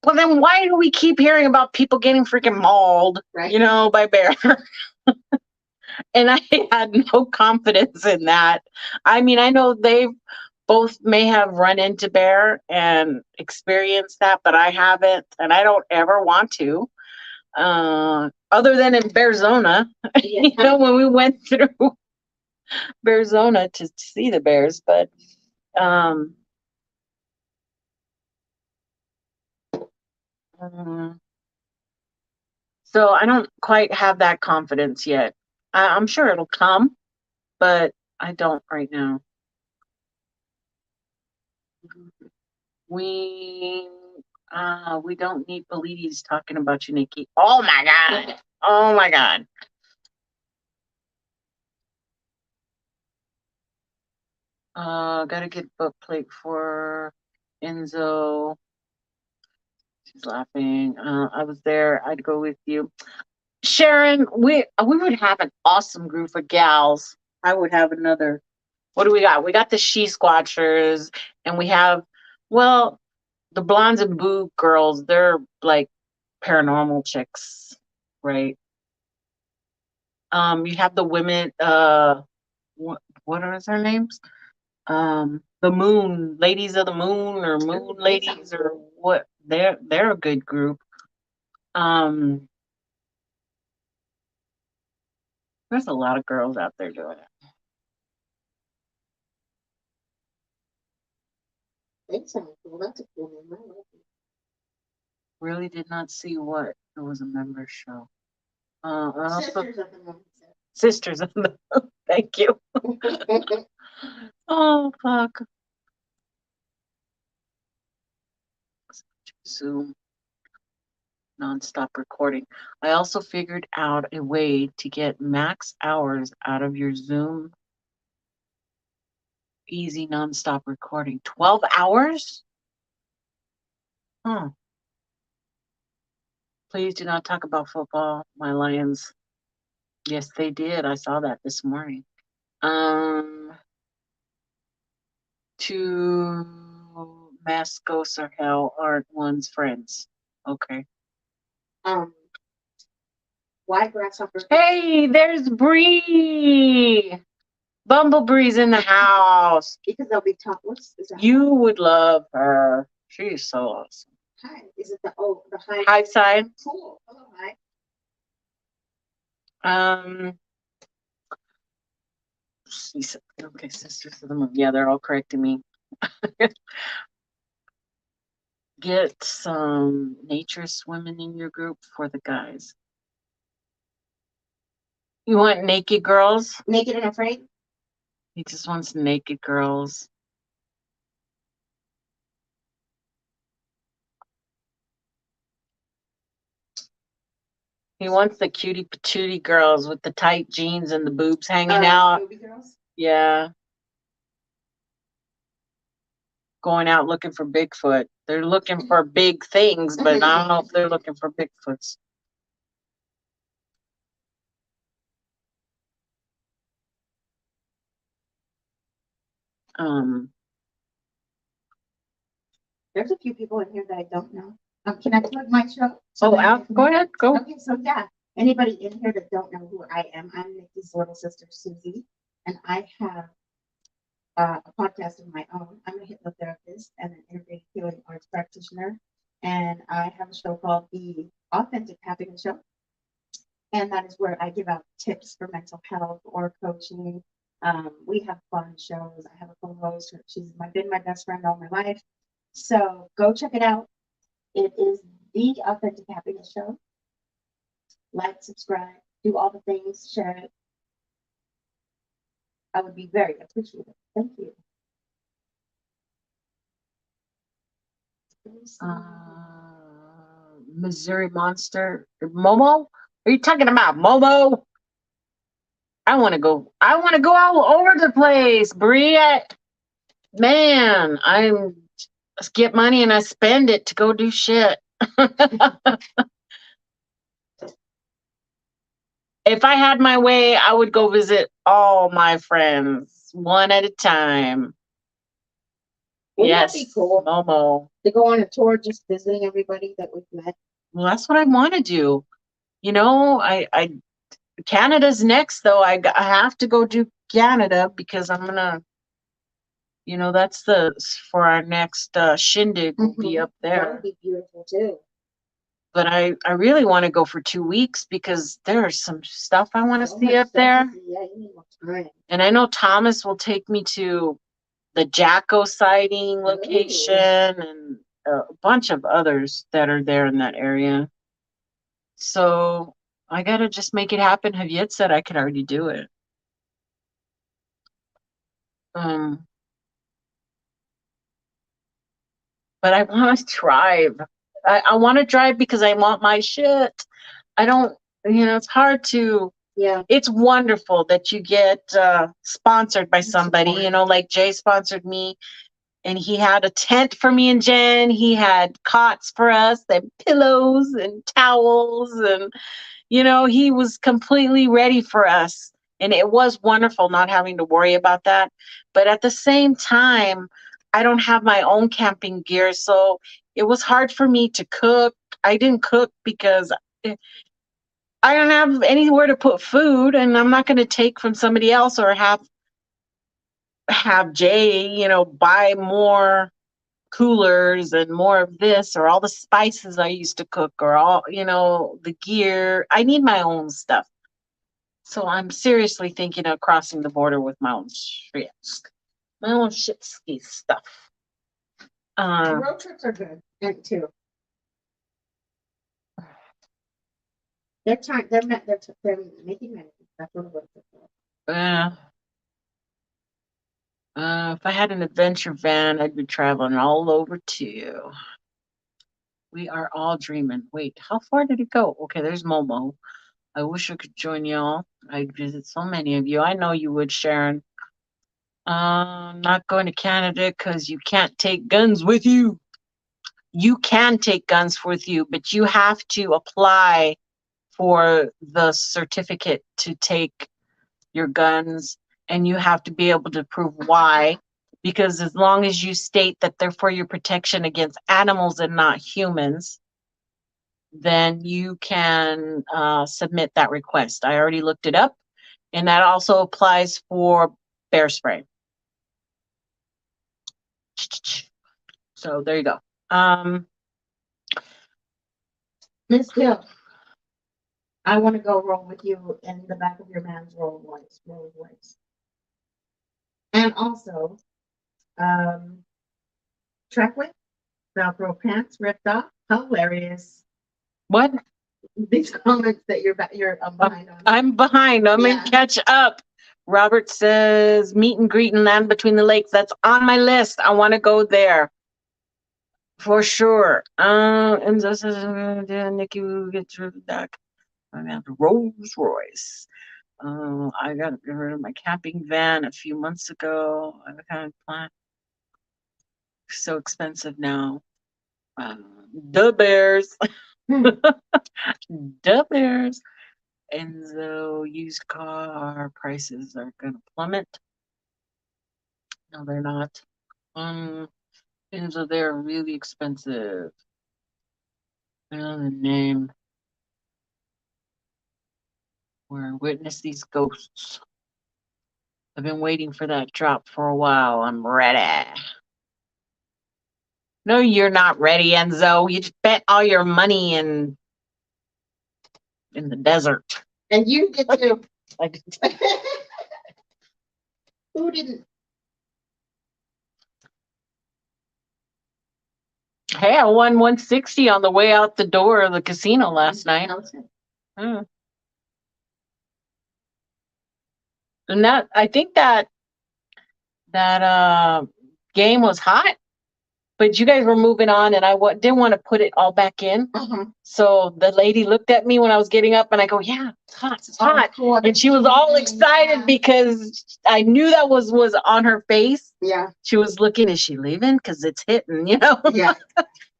Well, then why do we keep hearing about people getting freaking mauled, right. By bear? And I had no confidence in that. I mean, I know they both may have run into bear and experienced that, but I haven't, and I don't ever want to. Other than in Bearzona, when we went through Bearzona to see the bears, but so I don't quite have that confidence yet. I'm sure it'll come, but I don't right now. We don't need Polides talking about you, Nikki. Oh my god. Oh my god. Gotta get book plate for Enzo. She's laughing. I was there. I'd go with you. Sharon, we would have an awesome group of gals. I would have another. What do we got? We got the She Squatchers, and we have, well, the Blondes and Boo girls. They're like paranormal chicks, right? You have the women. What are their names? The Moon Ladies of the Moon, or Moon Ladies, or what? They're a good group. There's a lot of girls out there doing it. They sound cool. That's a cool name. I like it. Really did not see what it was a member show. Sisters of the Moon. Sisters of the Moon. Thank you. Oh fuck. Zoom nonstop recording. I also figured out a way to get max hours out of your Zoom easy nonstop recording. 12 hours? Huh. Please do not talk about football, my Lions. Yes, they did. I saw that this morning. Two mascots or hell aren't one's friends. Okay. Why grasshopper? Hey, there's Bree. Bumblebee's in the house. Because they'll be topless. Is that You would love her. She's so awesome. hi? Is it the high? High side. Cool. Hello, hi. Okay, sisters of the moon. Yeah, they're all correcting me. Get some nature swimming in your group for the guys. You want naked girls? Naked and afraid? He just wants naked girls. He wants the cutie patootie girls with the tight jeans and the boobs hanging out. Movie girls? Yeah. Going out looking for Bigfoot. They're looking for big things, but I don't know if they're looking for Bigfoots. There's a few people in here that I don't know. Can I plug my show? Go ahead, go. Okay, so yeah, anybody in here that don't know who I am, I'm Nikki's little sister, Suzy, and I have a podcast of my own. I'm a hypnotherapist and an integrated healing arts practitioner, and I have a show called The Authentic Happiness Show, and that is where I give out tips for mental health or coaching. We have fun shows. I have a co-host. She's been my best friend all my life. So go check it out. It is The Authentic Happiness Show. Like, subscribe, do all the things, share it. I would be very appreciative. Thank you. Missouri Monster. Momo? Are you talking about Momo? I want to go all over the place, Bree. Man, I get money and I spend it to go do shit. If I had my way, I would go visit all my friends one at a time. Wouldn't yes, that be cool? Momo. To go on a tour just visiting everybody that we've met. Well, that's what I want to do. You know, Canada's next though. I have to go do Canada because I'm gonna, that's for our next shindig will be up there. That would be beautiful too. But I really want to go for 2 weeks because there's some stuff I want to see up there. Yeah, you need more time. And I know Thomas will take me to the Jacko sighting location and a bunch of others that are there in that area. So I gotta just make it happen. Javier said I could already do it. But I want to drive. I want to drive because I want my shit. I don't, it's hard to. Yeah. It's wonderful that you get sponsored by somebody, like Jay sponsored me. And he had a tent for me and Jen. He had cots for us, and pillows and towels. And, he was completely ready for us. And it was wonderful not having to worry about that. But at the same time, I don't have my own camping gear. So it was hard for me to cook. I didn't cook because I don't have anywhere to put food. And I'm not going to take from somebody else or have Jay, buy more coolers and more of this or all the spices I used to cook or all, the gear. I need my own stuff. So I'm seriously thinking of crossing the border with my own shit ski stuff. Road trips are good too. They're making money. That's what road trips are. If I had an adventure van, I'd be traveling all over too. We are all dreaming. Wait, how far did it go? Okay, there's Momo. I wish I could join y'all. I'd visit so many of you. I know you would, Sharon. Not going to Canada because you can't take guns with you. you can take guns with you, but you have to apply for the certificate to take your guns, and you have to be able to prove why. Because as long as you state that they're for your protection against animals and not humans, then you can submit that request. I already looked it up, and that also applies for bear spray. So there you go. Miss Gill, I want to go roll with you in the back of your man's roll voice. And also, track with Velcro pants ripped off. Hilarious. What? These comments that you're behind on. I'm behind. I'm in catch up. Robert says meet and greet and land between the lakes. That's on my list. I want to go there for sure. And this is Nikki will get through back. I have a Rolls Royce. I got rid of my camping van a few months ago. I kind of plan. So expensive now. The Bears. The Bears. And so used car prices are gonna plummet. No, they're not. And so they're really expensive. I know the name. Where I witness these ghosts. I've been waiting for that drop for a while. I'm ready. No, you're not ready, Enzo. You spent all your money in the desert. And you get to. Like, Who didn't? hey, I won 160 on the way out the door of the casino last night. And that, I think that game was hot, but you guys were moving on, and I didn't want to put it all back in. So the lady looked at me when I was getting up, and I go, "Yeah, it's hot, it's hot." Cool. And she was all excited because I knew that was on her face. Yeah. She was looking, is she leaving? Because it's hitting, you know? Yeah.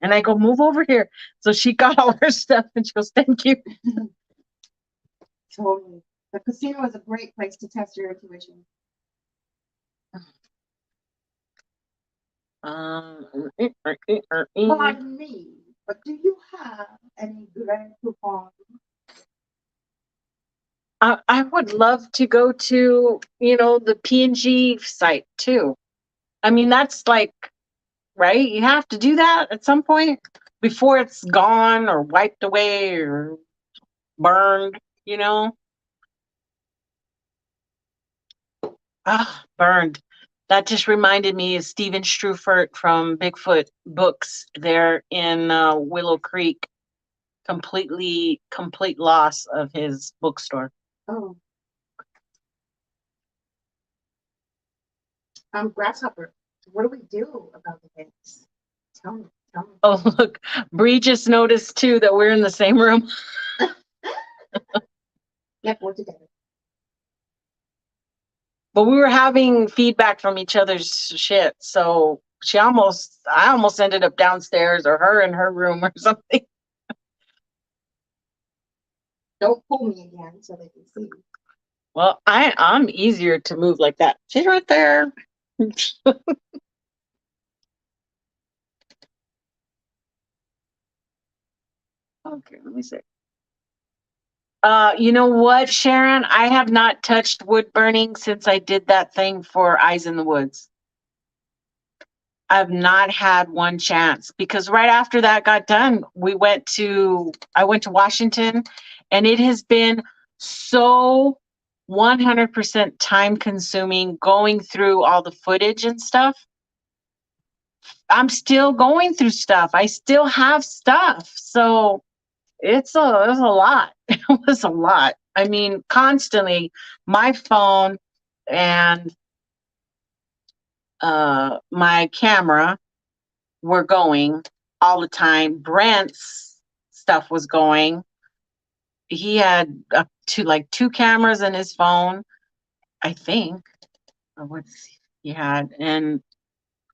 And I go, move over here. So she got all her stuff, and she goes, "Thank you." Totally. The casino is a great place to test your intuition. Pardon me, but do you have any grand coupons? I would love to go to, the P&G site too. I mean, that's like, right? You have to do that at some point before it's gone or wiped away or burned, burned. That just reminded me of Steven Strufert from Bigfoot Books there in Willow Creek. Complete loss of his bookstore. Oh. Grasshopper, what do we do about the things? Tell me. Oh, look, Bree just noticed too that we're in the same room. Yep, we're together. But we were having feedback from each other's shit, so I almost ended up downstairs, or her in her room or something. Don't pull me again so they can see. Well, I'm easier to move like that. She's right there. Okay, let me see. You know what, Sharon? I have not touched wood burning since I did that thing for Eyes in the Woods. I've not had one chance, because right after that got done, I went to Washington, and it has been so 100% time consuming going through all the footage and stuff. I'm still going through stuff. I still have stuff. So it's a lot. It was a lot. I mean, constantly my phone and my camera were going all the time. Brent's stuff was going. He had up to like 2 cameras in his phone, I think, or what's he had. And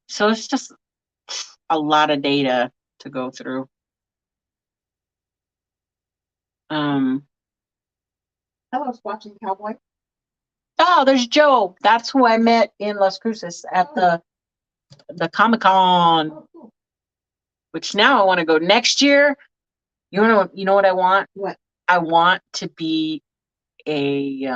so it's just a lot of data to go through. I was watching Cowboy. Oh, there's Joe. That's who I met in Las Cruces at the Comic-Con. Oh, cool. Which now I want to go next year. You know what I want? What? I want to be a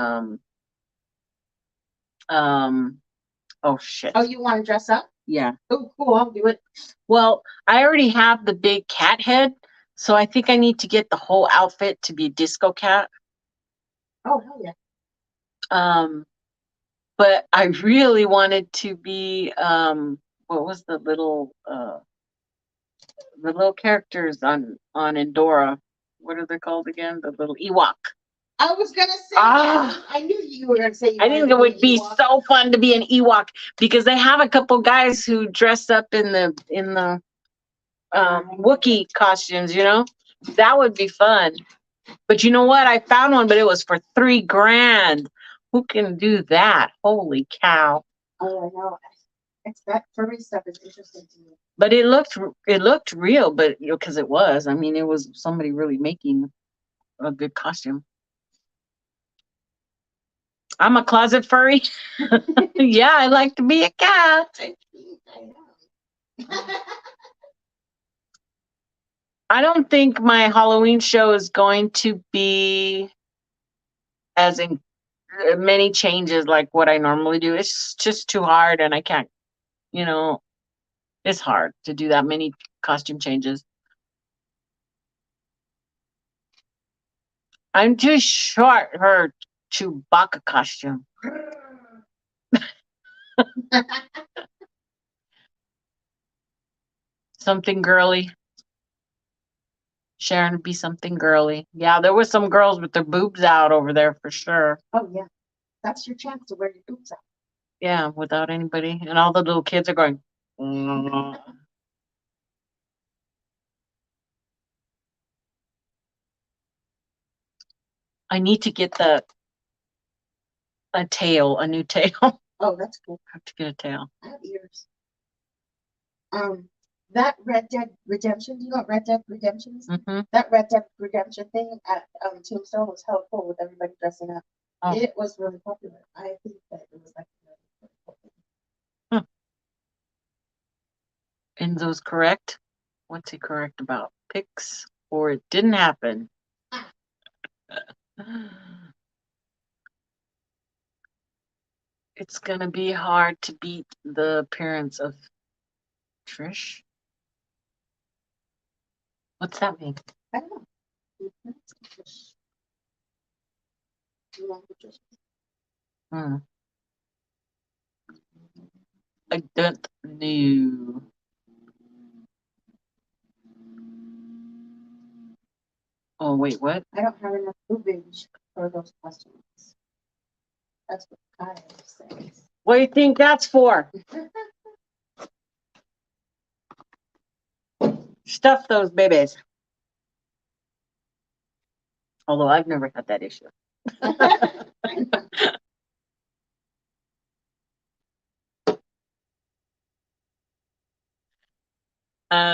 oh shit. Oh, you want to dress up? Yeah. Oh, cool. I'll do it. Well, I already have the big cat head, so I think I need to get the whole outfit to be a disco cat. Oh, hell yeah. But I really wanted to be what was the little characters on Endora? What are they called again? The little Ewok. I was gonna say. I knew you were gonna say. I think it would be so fun to be an Ewok because they have a couple guys who dress up in the Wookiee costumes. You know, that would be fun. But you know what? I found one, but it was for $3,000. Who can do that? Holy cow! Oh, I know. It's that furry stuff is interesting to me. But it looked real, but because it was. I mean, it was somebody really making a good costume. I'm a closet furry. Yeah, I like to be a cat. I don't think my Halloween show is going to be as in many changes like what I normally do. It's just too hard, and I can't. It's hard to do that many costume changes. I'm too short for her Chewbacca costume. Something girly. Sharon would be something girly. Yeah, there was some girls with their boobs out over there for sure. Oh yeah, that's your chance to wear your boobs out. Yeah, without anybody, and all the little kids are going. I need to get a new tail. Oh, that's cool. I have to get a tail. I have ears. That Red Dead Redemption. Do you know what Red Dead Redemption is? Mm-hmm. That Red Dead Redemption thing at Tombstone was hella cool with everybody dressing up. Oh. It was really popular. I think that it was like really popular. Enzo's correct. What's he correct about? Pics or it didn't happen? It's gonna be hard to beat the appearance of Trish. What's that mean? I don't know. I don't know. Oh, wait, what? I don't have enough boobage for those questions. That's what Kyle says. What do you think that's for? Stuff those babies. Although I've never had that issue.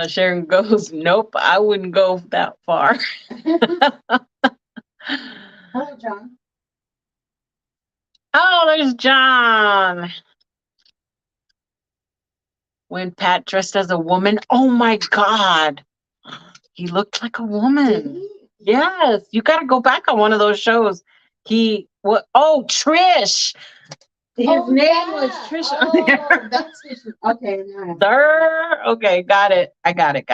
Sharon goes, nope, I wouldn't go that far. Hello, John. Oh, there's John. When Pat dressed as a woman, oh my God. He looked like a woman. Did he? Yes, you got to go back on one of those shows. Oh, Trish. His name was Trish on there. That's okay. Sir. Okay, got it. I got it.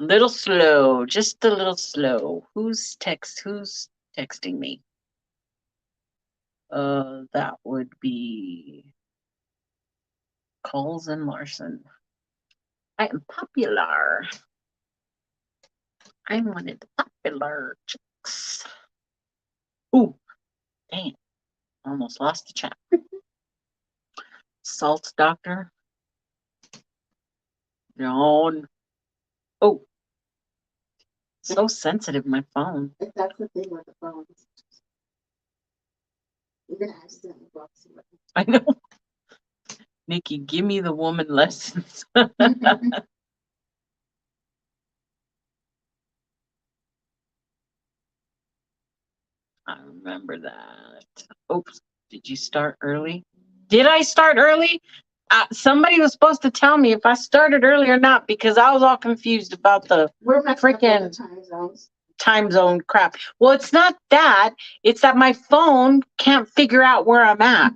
Little slow, just a little slow. Who's texting me? That would be Coles and Larson. I am popular. I'm one of the popular chicks. Ooh, damn. Almost lost the chat. Salt doctor. John. Oh. So sensitive, my phone. That's the thing with the phones. You're going to accidentally block somebody. I know. Nikki, give me the woman lessons. I remember that. Oops. Did you start early? Did I start early? Somebody was supposed to tell me if I started early or not because I was all confused about the freaking time zone crap. Well, it's not that. It's that my phone can't figure out where I'm at.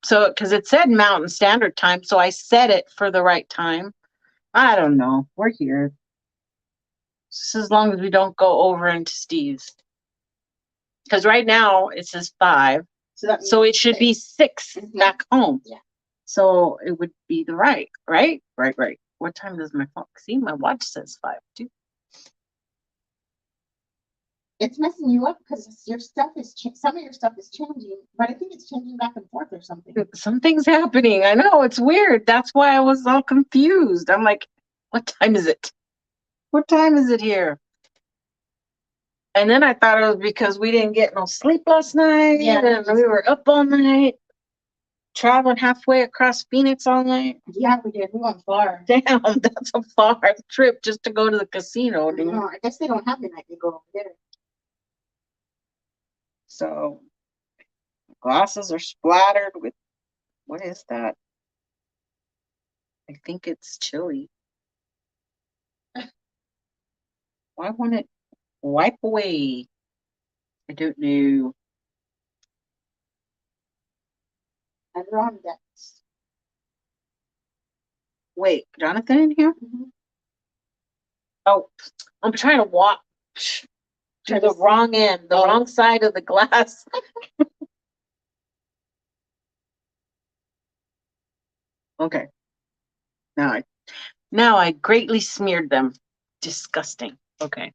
So, because it said Mountain Standard Time, so I set it for the right time. I don't know. We're here. Just as long as we don't go over into Steve's. Because right now it says 5. So it should be 6 back home. Yeah. So it would be the right. Right. What time does my phone? See, my watch says 5 too. It's messing you up because your stuff is some of your stuff is changing, but I think it's changing back and forth or something. Something's happening. I know, it's weird. That's why I was all confused. I'm like, what time is it? What time is it here? And then I thought it was because we didn't get no sleep last night. Yeah, and we were up all night, traveling halfway across Phoenix all night. Yeah, we did. We went far. Damn, that's a far trip just to go to the casino, dude. No, I guess they don't have the night they go over there. So glasses are splattered with, what is that? I think it's chili. Why won't it wipe away? I don't know. Adirondacks. Wait, Jonathan in here? Mm-hmm. Oh, I'm trying to walk to the wrong end, the wrong side of the glass. Okay. Now I greatly smeared them. Disgusting. Okay.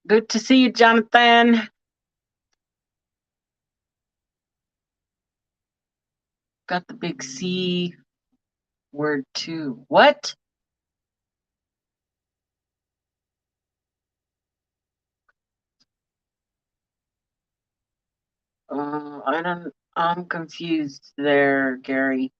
Good to see you, Jonathan. Got the big C word too. What? I'm confused there, Gary.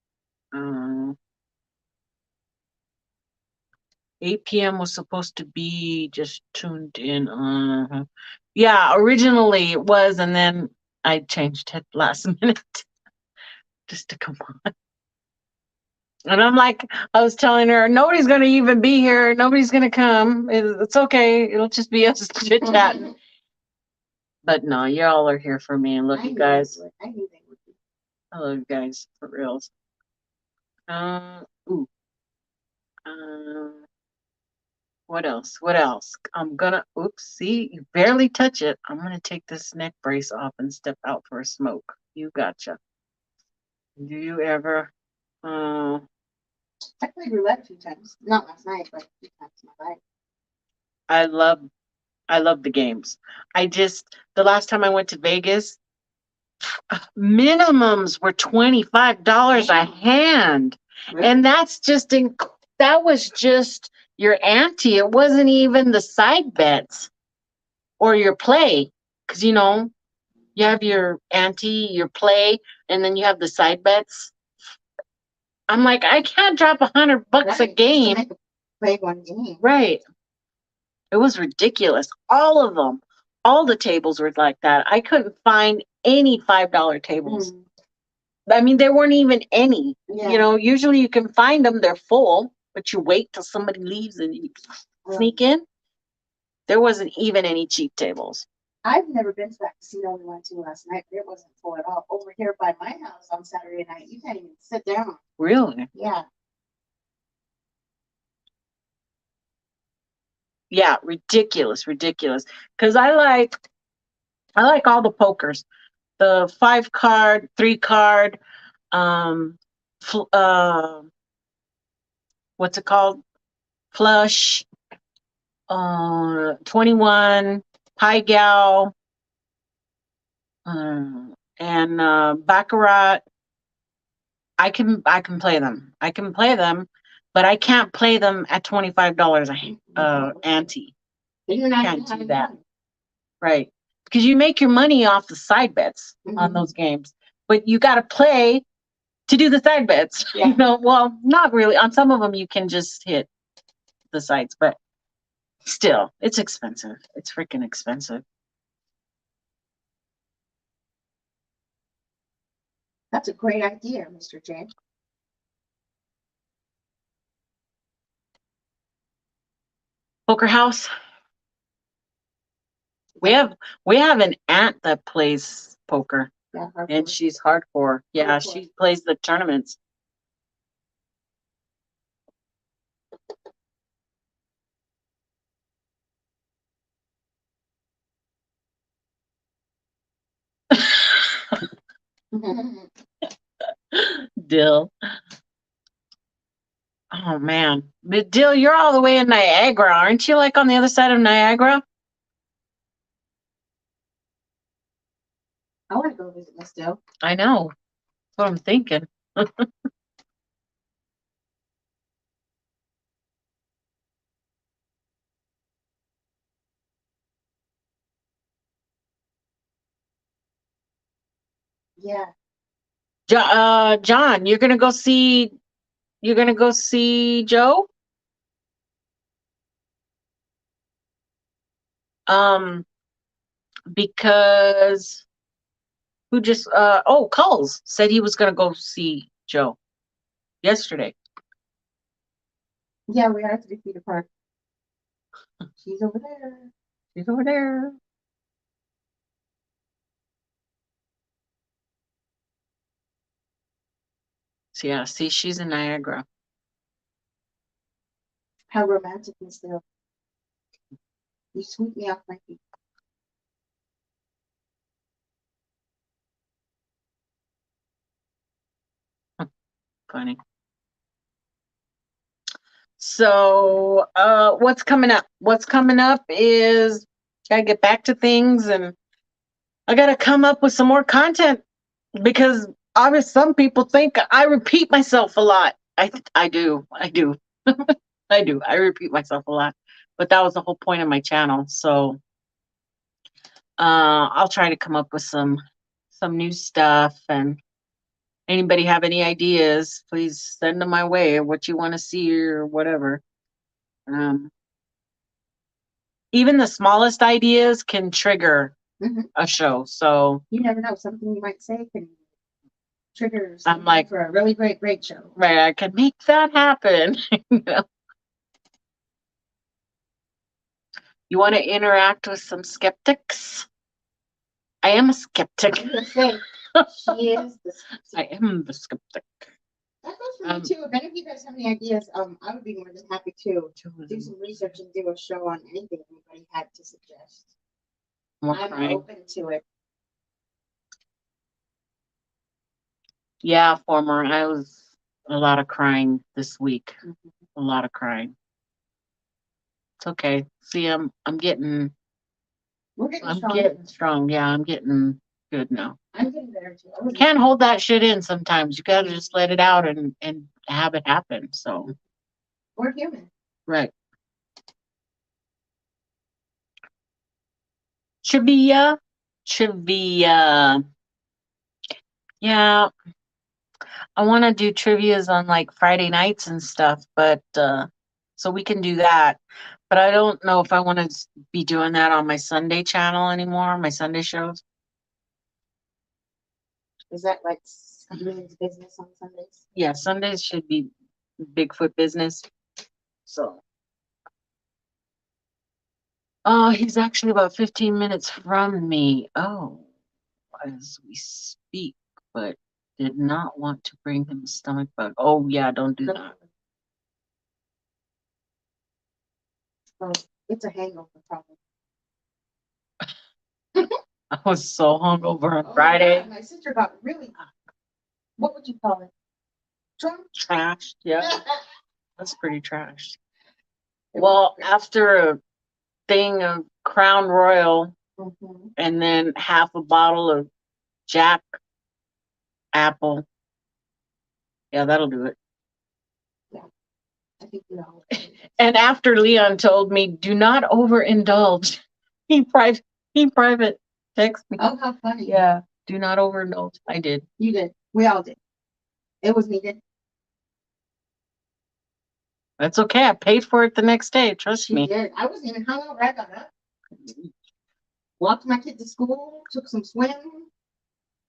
8 p.m. was supposed to be just tuned in. Yeah, originally it was, and then I changed it last minute just to come on. And I'm like, I was telling her, nobody's going to even be here. Nobody's going to come. It's okay. It'll just be us chit chatting. But no, y'all are here for me. And look, you guys. I knew they would be. I love you guys for reals. Ooh. What else? What else? I'm gonna, oops, see, you barely touch it. I'm gonna take this neck brace off and step out for a smoke. You gotcha. Do you ever? I played roulette a few times. Not last night, but a few times in my life. I love the games. The last time I went to Vegas, minimums were $25 a hand. Really? And that's just that was just your ante. It wasn't even the side bets or your play. Because you have your ante, your play, and then you have the side bets. I'm like, I can't drop $100 a game. Play one game. Right. It was ridiculous. All of them. All the tables were like that. I couldn't find any $5 tables. I mean, there weren't even any. Yeah. Usually you can find them, they're full, but you wait till somebody leaves and you sneak in. There wasn't even any cheap tables. I've never been to that casino we went to last night, but it wasn't full at all. Over here by my house on Saturday night, you can't even sit down. Really? Yeah. Yeah, ridiculous. Because I like all the pokers, the 5 card, 3 card, what's it called? Flush, 21, Pie Gal, and Baccarat. I can play them. but I can't play them at $25 ante. Then you're not Can't even do having that. fun. Right. Because you make your money off the side bets on Mhm. those games, but you got to play to do the side bets. Yeah. You know, well, not really. On some of them, you can just hit the sides, but still, it's expensive. It's freaking expensive. That's a great idea, Mr. J. Poker house. We have an aunt that plays poker, Yeah, and hardcore. she's hardcore. Yeah, Hardcore. she plays the tournaments. Dill. Oh man, but Dill, you're all the way in Niagara, aren't you? Like on the other side of Niagara. I want to go visit Miss Dill. I know. That's what I'm thinking. Yeah. John, you're gonna go see. You're gonna go see Joe. Because who just Culls said he was gonna go see Joe yesterday. Yeah, we are at the Defeater Park. She's over there. He's over there. So yeah, see, she's in Niagara. How romantic, Miss Dill. You sweep me off my feet. Funny. So what's coming up? What's coming up is gotta get back to things, and I gotta come up with some more content because obviously some people think I repeat myself a lot. I do. I do. I do. I repeat myself a lot. But that was the whole point of my channel. So I'll try to come up with some new stuff, and anybody have any ideas, please send them my way, what you want to see or whatever. Um, even the smallest ideas can trigger Mhm. a show. So You never know. Something you might say can trigger I'm something like, for a really great show. right, I can make that happen. You know? You want to interact with some skeptics? I am a skeptic. I'm gonna say she is the I am the skeptic. That goes for me too. If any of you guys have any ideas, I would be more than happy to do some research and do a show on anything anybody had to suggest. More I'm crying. open to it. Yeah, former. I was a lot of crying this week. A lot of crying. It's okay. See, I'm getting We're getting I'm strong. getting strong. Yeah, I'm getting good now. I'm getting better too. I was Can't hold that shit in sometimes. You gotta just let it out and have it happen. So We're human. right. Trivia. Trivia. Yeah. I wanna do trivias on like Friday nights and stuff, but so we can do that. But I don't know if I want to be doing that on my Sunday channel anymore, my Sunday shows. Is that like Steven's business on Sundays? Yeah, Sundays should be Bigfoot business. So he's actually about 15 minutes from me. Oh, as we speak, but did not want to bring him a stomach bug. Oh yeah, don't do that. Well, it's a hangover problem. I was so hungover on Oh my Friday. God, my sister got really, what would you call it? Drunk? Trashed, yeah. That's pretty trashed. Well, after a thing of Crown Royal Mhm. and then half a bottle of Jack Apple. Yeah, that'll do it. Yeah. I think we all. And after Leon told me, do not overindulge. He private text me. Oh, how funny. Yeah, do not overindulge. I did. You did. We all did. It was needed. That's okay. I paid for it the next day. Trust She me. did. I wasn't even hungover. I got up. Walked my kid to school. Took some swimming.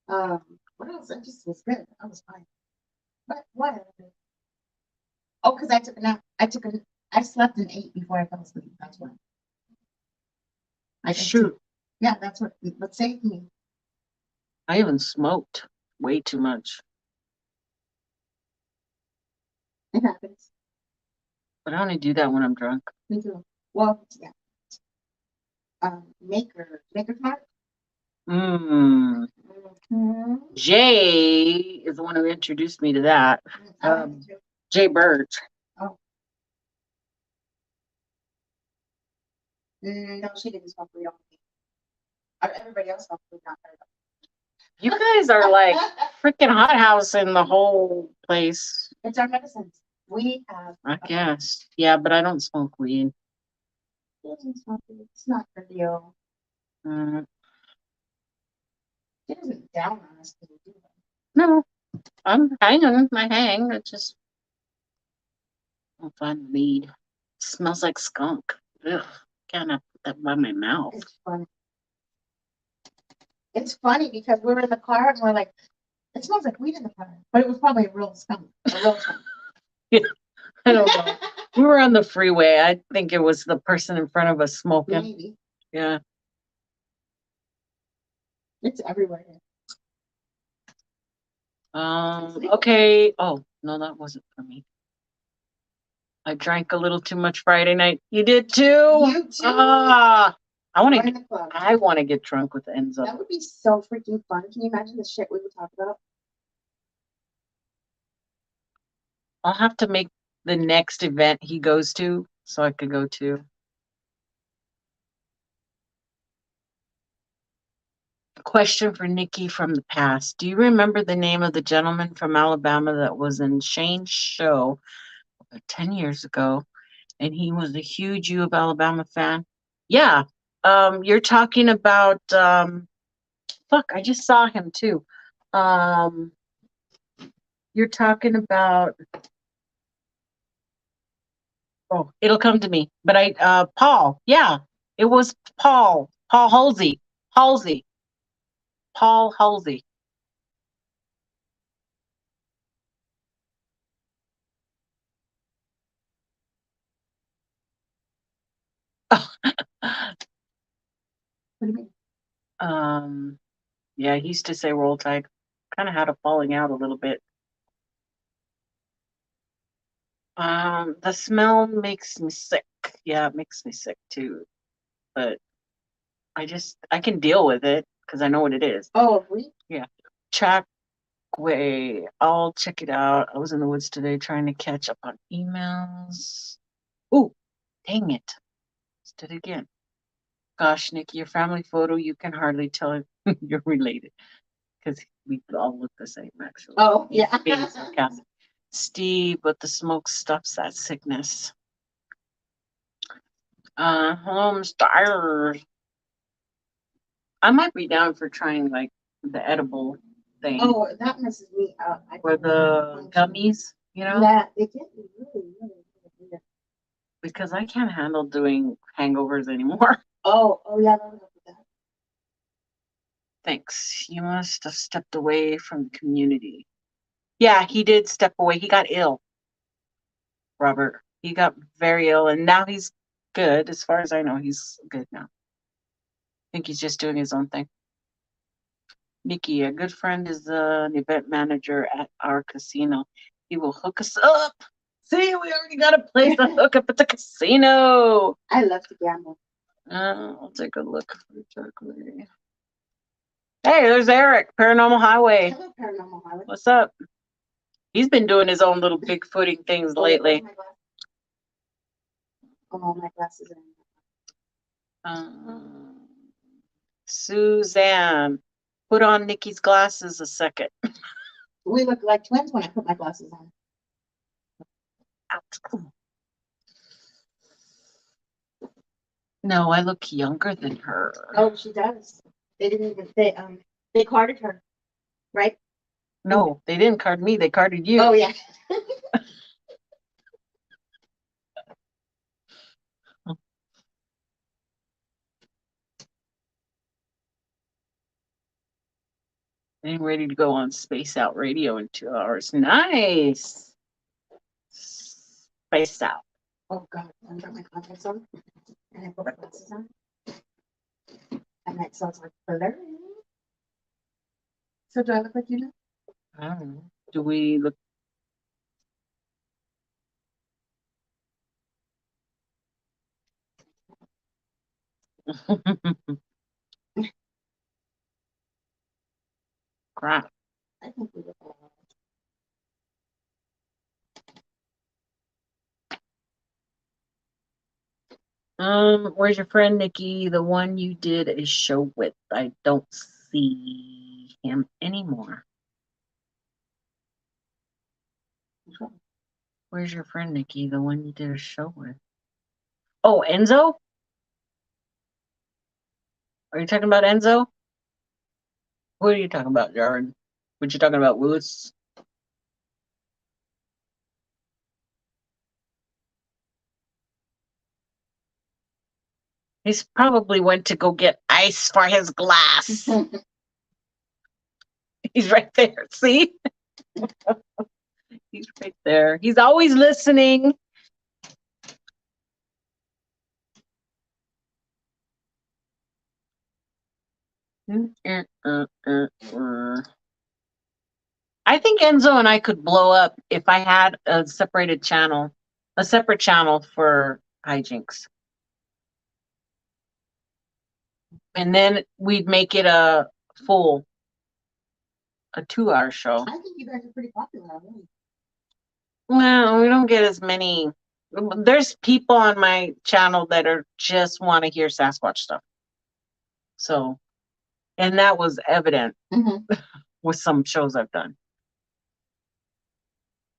What else? I just was good. I was fine. But whatever. Oh, because I took a nap. I slept and ate before I fell asleep. That's why. Shoot. Yeah, that's what saved me. I even smoked way too much. It happens. But I only do that when I'm drunk. Me too. Well, yeah. Maker Smart. Jay is the one who introduced me to that. Jay Birch. Oh. No, she didn't smoke weed on me. Everybody else smoked weed, not her. You guys are like freaking hothouse in the whole place. It's our medicines. We have. I guess. Yeah, but I don't smoke weed. It's not for you. She doesn't down on us. No, I'm hanging. I hang. It's just. I'll find weed. It smells like skunk. Ugh, can't put that by my mouth. It's funny. It's funny because we were in the car and we're like, it smells like weed in the car. But it was probably a real skunk. Yeah, I don't know. We were on the freeway. I think it was the person in front of us smoking. Maybe. Yeah. It's everywhere. Okay. Oh, no, that wasn't for me. I drank a little too much Friday night. You did too? You too? I want to get drunk with Enzo. That would be so freaking fun. Can you imagine the shit we would talk about? I'll have to make the next event he goes to so I could go to. Question for Nikki from the past. Do you remember the name of the gentleman from Alabama that was in Shane's show 10 years ago? And he was a huge U of Alabama fan. Yeah. You're talking about fuck, I just saw him too. You're talking about it'll come to me. But Paul, yeah. It was Paul Halsey. Paul Halsey. What do you mean? Yeah, he used to say roll tide. Kind of had a falling out a little bit. The smell makes me sick. Yeah, it makes me sick too. But I can deal with it because I know what it is. Oh, we? Yeah. Trackway. I'll check it out. I was in the woods today trying to catch up on emails. Ooh, dang it. Let's do it again. Gosh, Nikki, your family photo, you can hardly tell if you're related. Because we all look the same, actually. Oh, yeah. Being sarcastic. Steve, but the smoke stops that sickness. Hello, Mr. Ayers. I might be down for trying like the edible thing. Oh, that messes me up. Or the gummies, you know? Yeah, they get me really. Because I can't handle doing hangovers anymore. Oh, yeah, that would help with that. Thanks. You must have stepped away from the community. Yeah, he did step away. He got ill. Robert. He got very ill and now he's good. As far as I know, he's good now. I think he's just doing his own thing. Nikki, a good friend is an event manager at our casino. He will hook us up. See, we already got a place to hook up at the casino. I love to gamble. I'll take a look for Turkey. Hey, there's Eric, Paranormal Highway. Hello, Paranormal Highway. What's up? He's been doing his own little Bigfooting things lately. My glasses are Suzanne, put on Nikki's glasses a second. We look like twins when I put my glasses on. No, I look younger than her. Oh, she does. They didn't even they carded her, right? No, they didn't card me. They carded you. Oh yeah. I'm ready to go on Space Out Radio in 2 hours. Nice. Space Out. Oh God, I got my contacts on and I put my glasses on. And that sounds like blurry. So do I look like you now? I don't know. Do we look? Crap. I think we look all right. Where's your friend Nikki? The one you did a show with. I don't see him anymore. Where's your friend Nikki? The one you did a show with. Oh, Enzo? Are you talking about Enzo? What are you talking about, Jared? What you talking about, Willis? He's probably went to go get ice for his glass. He's right there. See? He's right there. He's always listening. I think Enzo and I could blow up if I had a separated channel, a separate channel for hijinks. And then we'd make it a 2-hour show. I think you guys are pretty popular already. Well, we don't get as many. There's people on my channel that are just want to hear Sasquatch stuff. So, and that was evident with some shows I've done.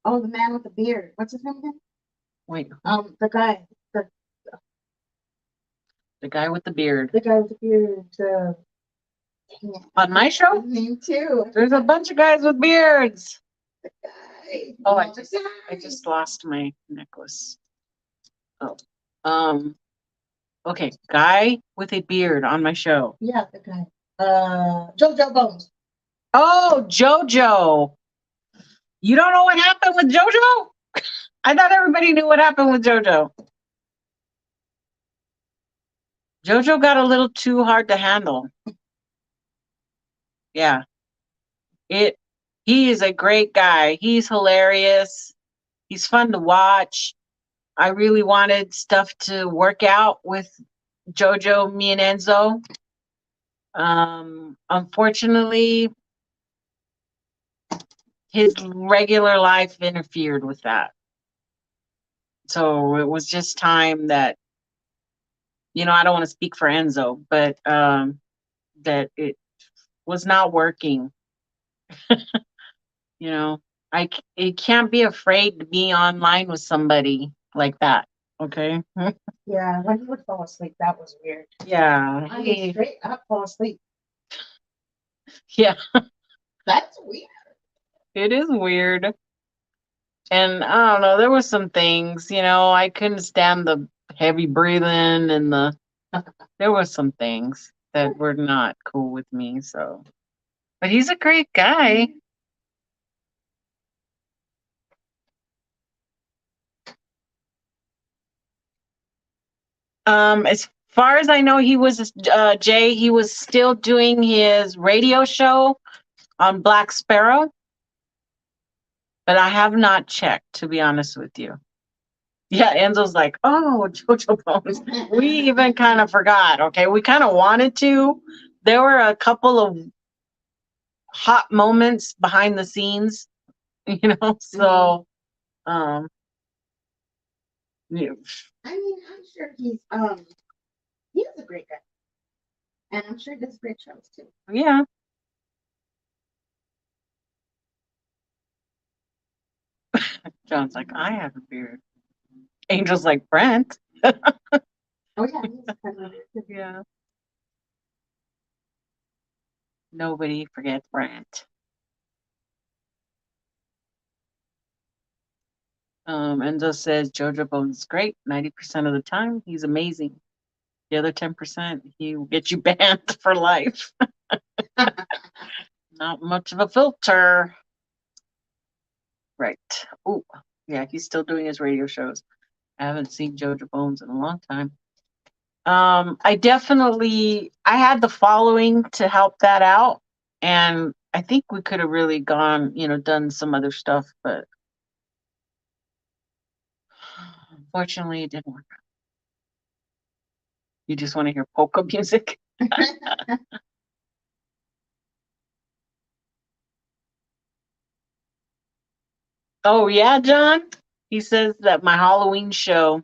Oh, the man with the beard. What's his name again? Wait, the guy. the guy with the beard. The guy with the beard. On my show? Me too. There's a bunch of guys with beards. The guy. Oh, I just lost my necklace. Oh. Okay, guy with a beard on my show. Yeah, the guy. JoJo Bones. Oh, JoJo. You don't know what happened with JoJo? I thought everybody knew what happened with JoJo. JoJo got a little too hard to handle. Yeah. He is a great guy. He's hilarious. He's fun to watch. I really wanted stuff to work out with JoJo, me, and Enzo. Unfortunately, his regular life interfered with that. So it was just time that, I don't want to speak for Enzo, but that it was not working. It can't be afraid to be online with somebody like that. Okay. Yeah, when he would fall asleep, that was weird. Yeah. I mean, straight up fall asleep. Yeah. That's weird. It is weird. And I don't know, there were some things, I couldn't stand the heavy breathing and there were some things that were not cool with me. So, but he's a great guy. As far as I know, he was Jay. He was still doing his radio show on Black Sparrow, but I have not checked, to be honest with you. Yeah, Enzo's like, oh, JoJo Bones. We even kind of forgot. Okay, we kind of wanted to. There were a couple of hot moments behind the scenes, So, yeah. I mean, I'm sure he's a great guy, and I'm sure he does great shows too. Yeah. John's like, I have a beard. Angel's like, Brent. Oh yeah, he's kind of Yeah. Nobody forgets Brant. Enzo says Jojo Bones is great 90% of the time. He's amazing. The other 10%, he will get you banned for life. Not much of a filter. Right. Oh, yeah, he's still doing his radio shows. I haven't seen Jojo Bones in a long time. I had the following to help that out. And I think we could have really gone, done some other stuff, but unfortunately it didn't work out. You just want to hear polka music? Oh, yeah, John? He says that my Halloween show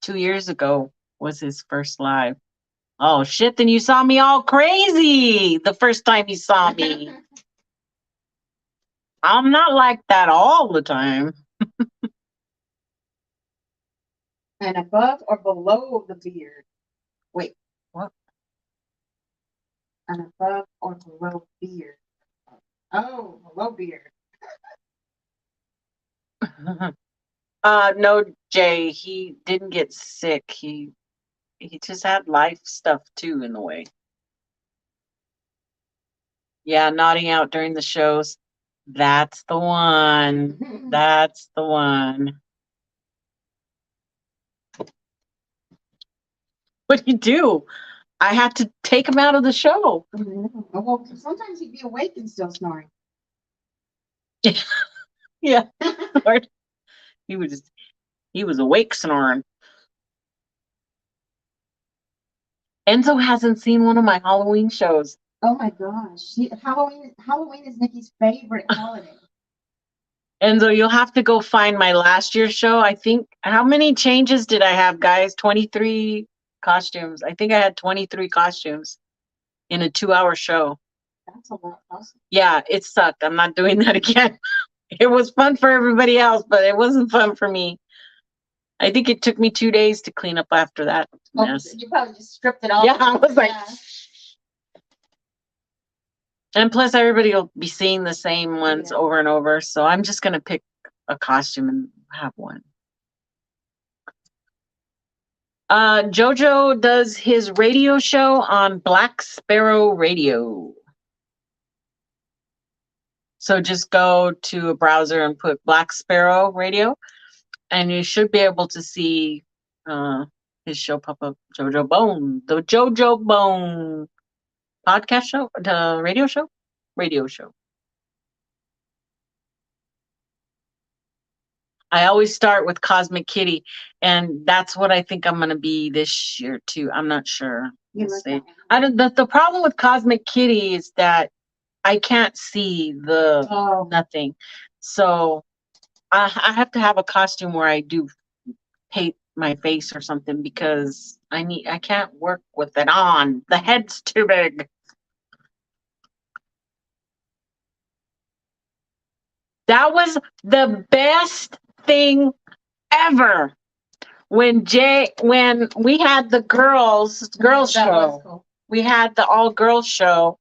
2 years ago was his first live. Oh, shit, then you saw me all crazy the first time you saw me. I'm not like that all the time. And above or below the beard? Wait. What? And above or below beard? Oh, below beard. No, Jay, he didn't get sick. He just had life stuff too in the way. Yeah, nodding out during the shows. That's the one. That's the one. What do you do? I had to take him out of the show. Well, sometimes he'd be awake and still snoring. Yeah. he was awake snoring. Enzo hasn't seen one of my Halloween shows. Oh my gosh. Halloween is Nikki's favorite holiday. Enzo, you'll have to go find my last year's show. I think, how many changes did I have, guys? 23 costumes. I think I had 23 costumes in a 2-hour show. That's a lot. Awesome. Yeah, it sucked. I'm not doing that again. It was fun for everybody else, but it wasn't fun for me. I think it took me 2 days to clean up after that mess. You probably just stripped it all. Yeah, I was like, and plus everybody will be seeing the same ones over and over. So I'm just going to pick a costume and have one. Jojo does his radio show on Black Sparrow Radio. So just go to a browser and put Black Sparrow Radio, and you should be able to see his show pop up. Jojo Bone, the Jojo Bone podcast show, the radio show. I always start with Cosmic Kitty, and that's what I think I'm going to be this year too. I'm not sure. We'll see. The problem with Cosmic Kitty is that I can't see the nothing. So I have to have a costume where I do paint my face or something, because I can't work with it on. The head's too big. That was the best thing ever. When we had the girls show, cool. We had the all girls show,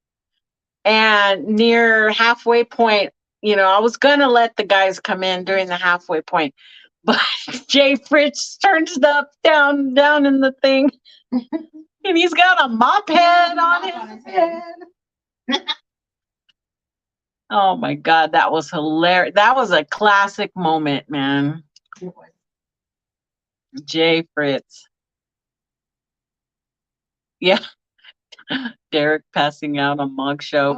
and near halfway point, I was gonna let the guys come in during the halfway point, but Jay Fritz turns up down in the thing, and he's got a mop head on his head. Oh my God, that was hilarious. That was a classic moment, man. Jay Fritz. Yeah. Derek passing out on Mog Show.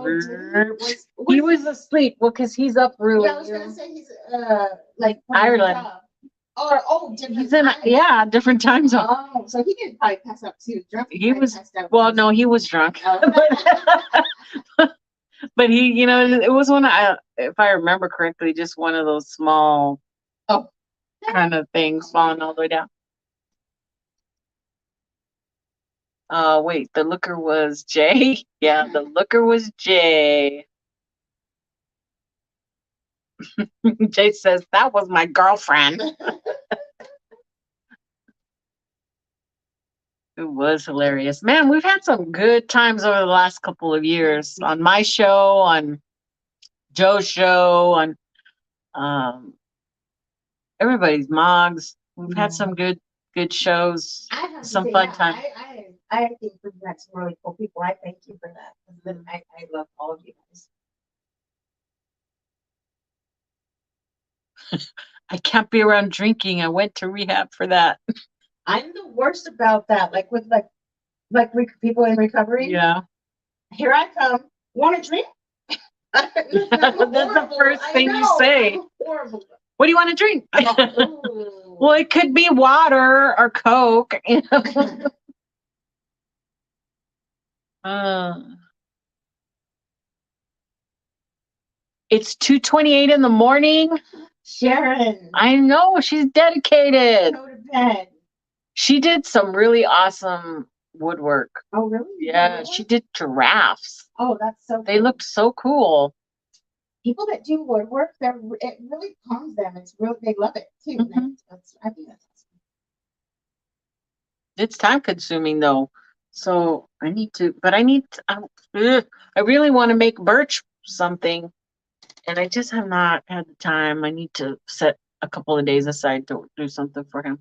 He was asleep. Well, because he's up really. Yeah, I was gonna say he's like Ireland. He's in different time zone. Oh, so he didn't probably pass out too. Drunk. He was no, he was drunk. Oh. But he, it was if I remember correctly, just one of those small kind of things falling all the way down. Wait, the looker was Jay? Yeah, the looker was Jay. Jay says, that was my girlfriend. It was hilarious. Man, we've had some good times over the last couple of years on my show, on Joe's show, on um, everybody's mogs. We've had some good shows, I have to some say, fun yeah, time. I think we've met some really cool people. I thank you for that. I love all of you guys. I can't be around drinking. I went to rehab for that. I'm the worst about that. Like with people in recovery. Yeah. Here I come. Want a drink? That's the first thing you say. Horrible. What do you want to drink? Well, it could be water or Coke. It's 2:28 in the morning. Sharon. I know, she's dedicated. Go to bed. She did some really awesome woodwork. Oh, really? Yeah, she did giraffes. Oh, that's so cool. They looked so cool. People that do woodwork, it really calms them. It's real. They love it too. I think that's awesome. It's time consuming though. So I really want to make Birch something. And I just have not had the time. I need to set a couple of days aside to do something for him.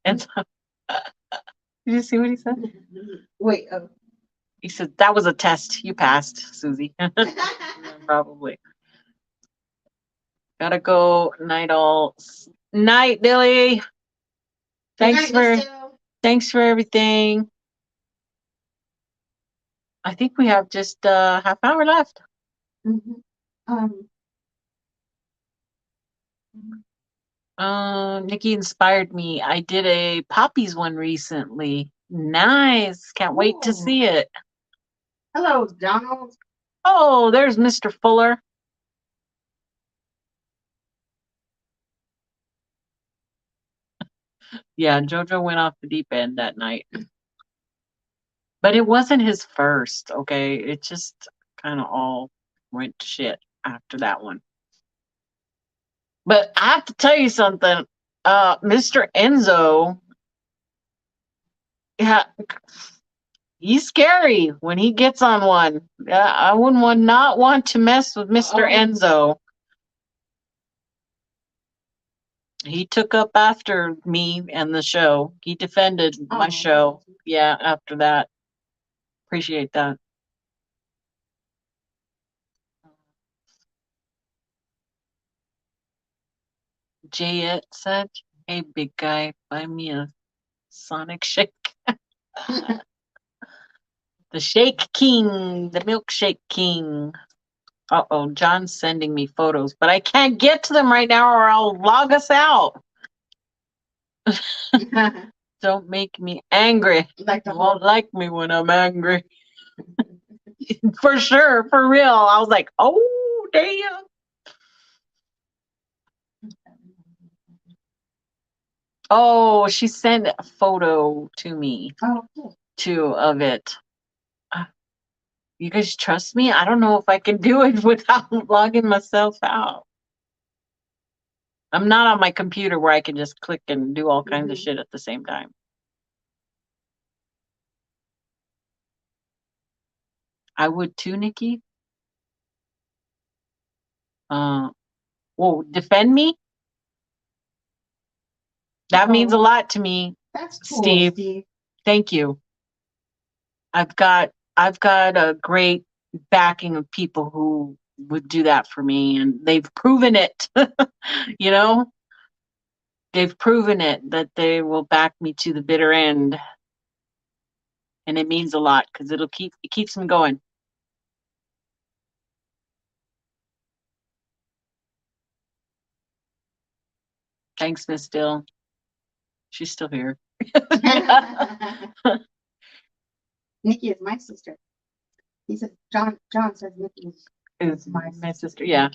And so, did you see what he said? Wait. He said, that was a test. You passed, Susie. Probably. Gotta go. Night all. Night, Billy. Thanks for everything. I think we have just a half hour left. Nikki inspired me. I did a Poppies one recently. Nice. Can't wait to see it. Hello, Donald. Oh, there's Mr. Fuller. Yeah, JoJo went off the deep end that night. But it wasn't his first, okay? It just kind of all went to shit after that one. But I have to tell you something. Mr. Enzo, yeah, he's scary when he gets on one. I wouldn't not want to mess with Mr. Enzo. He took up after me and the show. He defended my show. Yeah, after that. Appreciate that. Jayette said, hey, big guy, buy me a Sonic shake. The Shake King, the Milkshake King. Uh-oh, John's sending me photos, but I can't get to them right now or I'll log us out. Don't make me angry. You won't like me when I'm angry. For sure, for real. I was like, oh, damn. Oh, she sent a photo to me, too, of it. You guys trust me? I don't know if I can do it without logging myself out. I'm not on my computer where I can just click and do all kinds of shit at the same time. I would too, Nikki. Well, defend me? That means a lot to me. That's cool, Steve. Thank you. I've got a great backing of people who would do that for me, and they've proven it. You know, they've proven it that they will back me to the bitter end, and it means a lot because it keeps me going. Thanks, Miss Dill. She's still here. Nikki is my sister. He said John says Nikki is my sister. Yeah.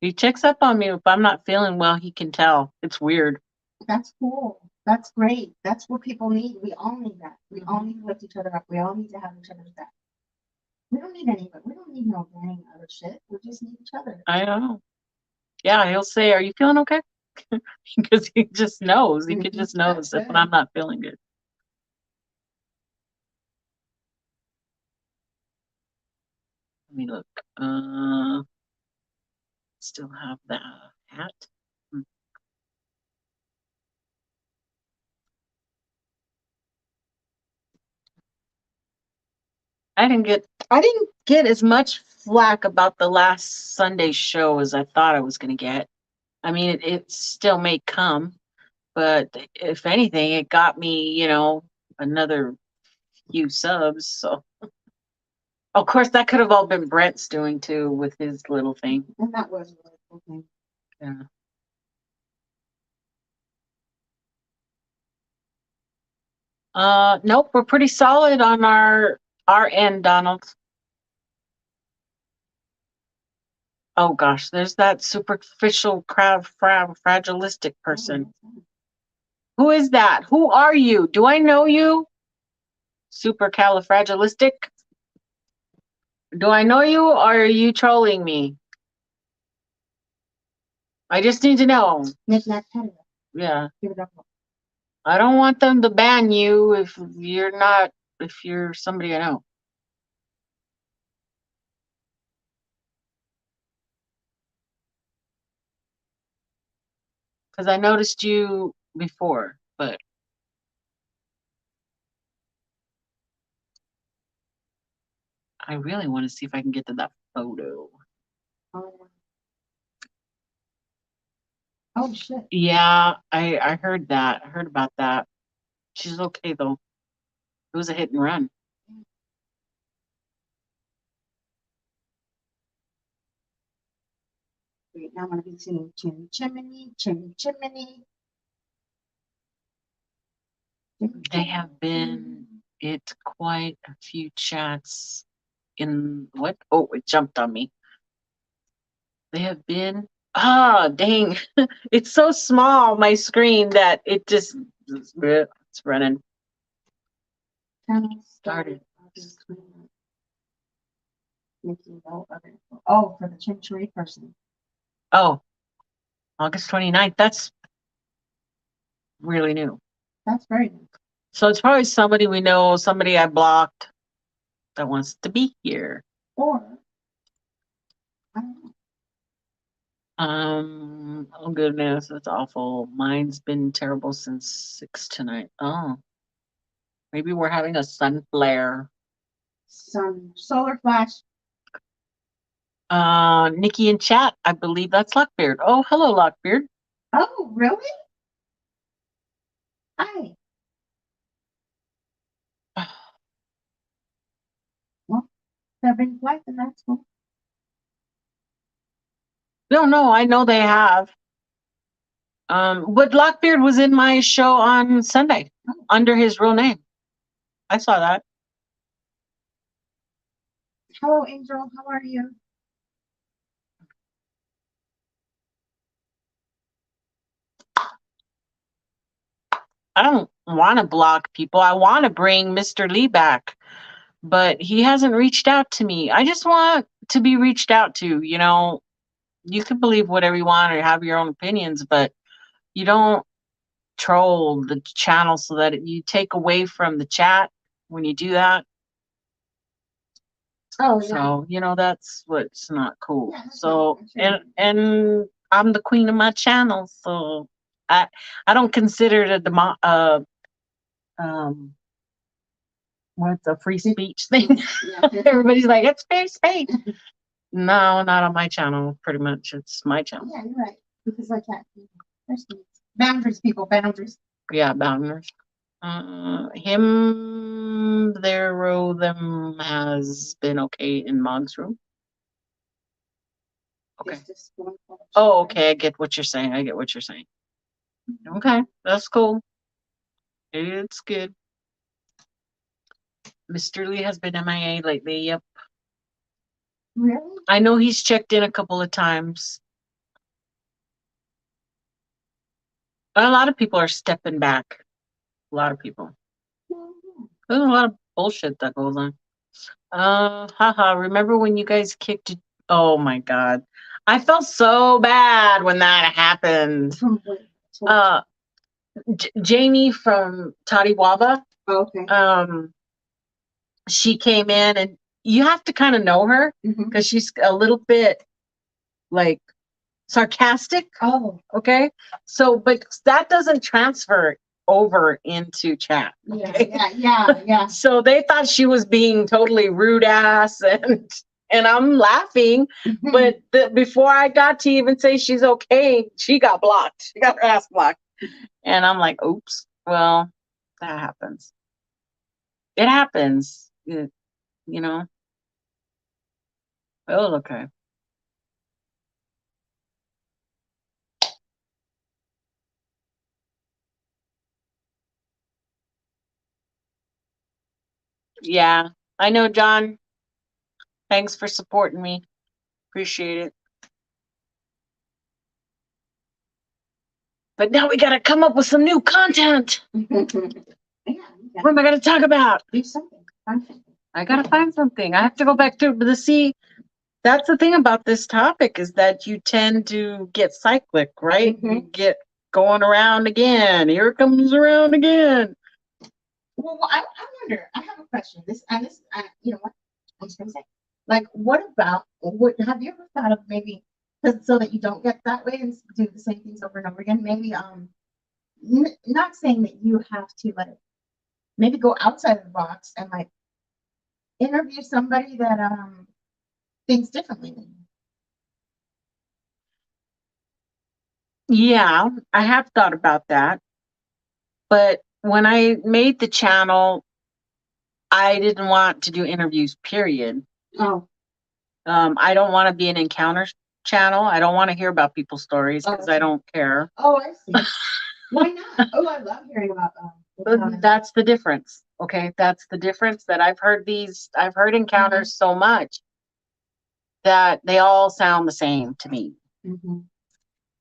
He checks up on me if I'm not feeling well. He can tell. It's weird. That's cool. That's great. That's what people need. We all need that. We all need to lift each other up. We all need to have each other's back. We don't need anybody. We don't need no gang other shit. We just need each other. I know. Yeah, he'll say, "Are you feeling okay?" because he just knows. He could just knows That's if I'm not feeling good. Let me look. Still have that hat. I didn't get as much flack about the last Sunday show as I thought I was going to get. I mean, it still may come, but if anything, it got me, you know, another few subs. So, of course, that could have all been Brent's doing too with his little thing. And that was really cool thing. Yeah. Nope, we're pretty solid on our end, Donald. Oh gosh, there's that superficial fragilistic person. Who is that? Who are you? Do I know you? Supercalifragilistic? Do I know you or are you trolling me? I just need to know. Yeah. I don't want them to ban you if you're somebody I know. Because I noticed you before, but I really want to see if I can get to that photo. Oh shit. Yeah, I heard that. I heard about that. She's okay though. It was a hit and run. Wait, now I'm gonna be singing Chimney, Chimney, Chimney, Chimney. They have been it's quite a few chats in what? Oh, it jumped on me. They have been dang. It's so small, my screen, that it just it's running. Started. Oh, for the Chimchurri person. Oh, August 29th. That's really new. That's very new. So it's probably somebody we know, somebody I blocked that wants to be here. Or I don't know. Oh goodness, that's awful. Mine's been terrible since 6 tonight. Oh. Maybe we're having a sun flare. Solar flash. Nikki in chat, I believe that's Lockbeard. Oh, hello, Lockbeard. Oh, really? Hi. Well, they've been flights and that's cool. No, I know they have. But Lockbeard was in my show on Sunday under his real name. I saw that. Hello, Angel. How are you? I don't want to block people. I want to bring Mr. Lee back, but he hasn't reached out to me. I just want to be reached out to. You know, you can believe whatever you want or have your own opinions, but you don't troll the channel so that you take away from the chat when you do that. Oh, yeah. So, you know, that's what's not cool. Yeah, so, sure. and I'm the queen of my channel, so I don't consider it a what's a free speech thing. Yeah. Everybody's like, it's free speech. No, not on my channel. Pretty much, it's my channel. Yeah, you're right. Because I can't. There's boundaries, people. Boundaries. Yeah, boundaries. Him, them has been okay in Mog's room. Okay. Oh, okay. I get what you're saying. Okay, that's cool. It's good. Mr. Lee has been MIA lately. Yep. Really? I know he's checked in a couple of times. A lot of people are stepping back. A lot of people. There's a lot of bullshit that goes on. Haha. Remember when you guys kicked? Oh my God. I felt so bad when that happened. Jamie from Toddy Waba. Okay. She came in, and you have to kind of know her because she's a little bit like sarcastic. Oh. Okay. So, but that doesn't transfer over into chat. Okay? Yeah. So they thought she was being totally rude ass, and I'm laughing. But before I got to even say she's okay, she got blocked. She got her ass blocked. And I'm like, oops. Well, that happens. It happens. You know. Oh, okay. Yeah, I know, John. Thanks for supporting me. Appreciate it. But now we got to come up with some new content. What am I going to talk about? Do something. I got to find something. I have to go back to it. But see, that's the thing about this topic is that you tend to get cyclic, right? You get going around again. Here it comes around again. Well, I wonder. I have a question. You know what? I was going to say, like, what about? Have you ever thought of maybe so that you don't get that way and do the same things over and over again? Maybe not saying that you have to like maybe go outside of the box and like interview somebody that thinks differently than you. Yeah, I have thought about that. But when I made the channel, I didn't want to do interviews, period. Oh. I don't want to be an encounter channel. I don't want to hear about people's stories because I don't care. Oh, I see. Why not? Oh, I love hearing about That's the difference. Okay, that's the difference that I've heard encounters so much that they all sound the same to me.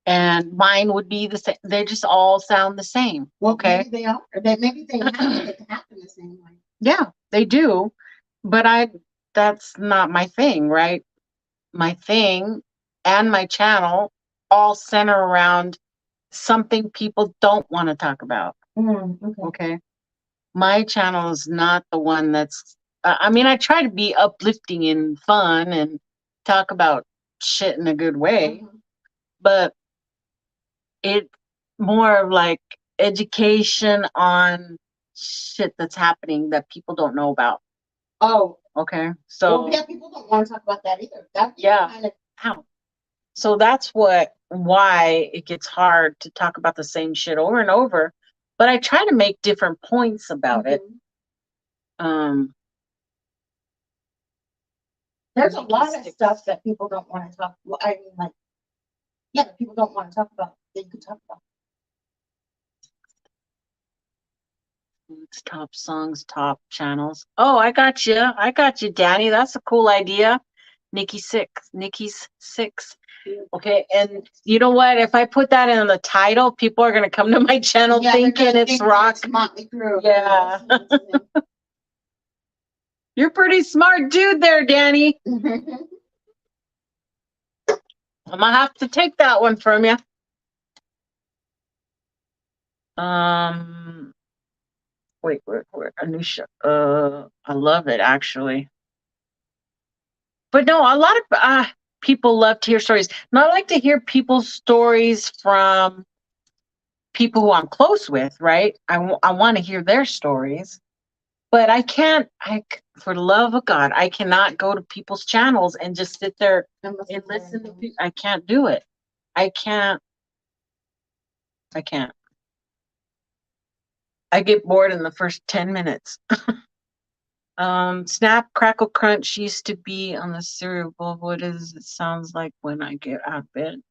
And mine would be the same. They just all sound the same. Well, okay. Maybe they are. Maybe they happen the same way. Yeah, they do. But that's not my thing, right? My thing and my channel all center around something people don't want to talk about. Okay. My channel is not the one that's, I mean, I try to be uplifting and fun and talk about shit in a good way, but it more of like education on shit that's happening that people don't know about. Oh. Okay. So yeah, people don't want to talk about that either. How? So that's why it gets hard to talk about the same shit over and over. But I try to make different points about it. There's a lot of stuff that people don't want to talk. Well, I mean, like, yeah, that people don't want to talk about that you could talk about. It's top songs, top channels. Oh, I got you, Danny. That's a cool idea. Nikki's six. Okay, and you know what? If I put that in the title, people are gonna come to my channel thinking it's rock. Yeah. You're a pretty smart dude there, Danny. I'm gonna have to take that one from you. Wait, where Anusha? I love it actually. But no, a lot of people love to hear stories. And I like to hear people's stories from people who I'm close with, right? I want to hear their stories. But I can't, for the love of God, I cannot go to people's channels and just sit there and listen to people. I can't do it. I can't. I get bored in the first 10 minutes. Snap, Crackle, Crunch used to be on the cereal bowl. What is it sounds like when I get out of bed?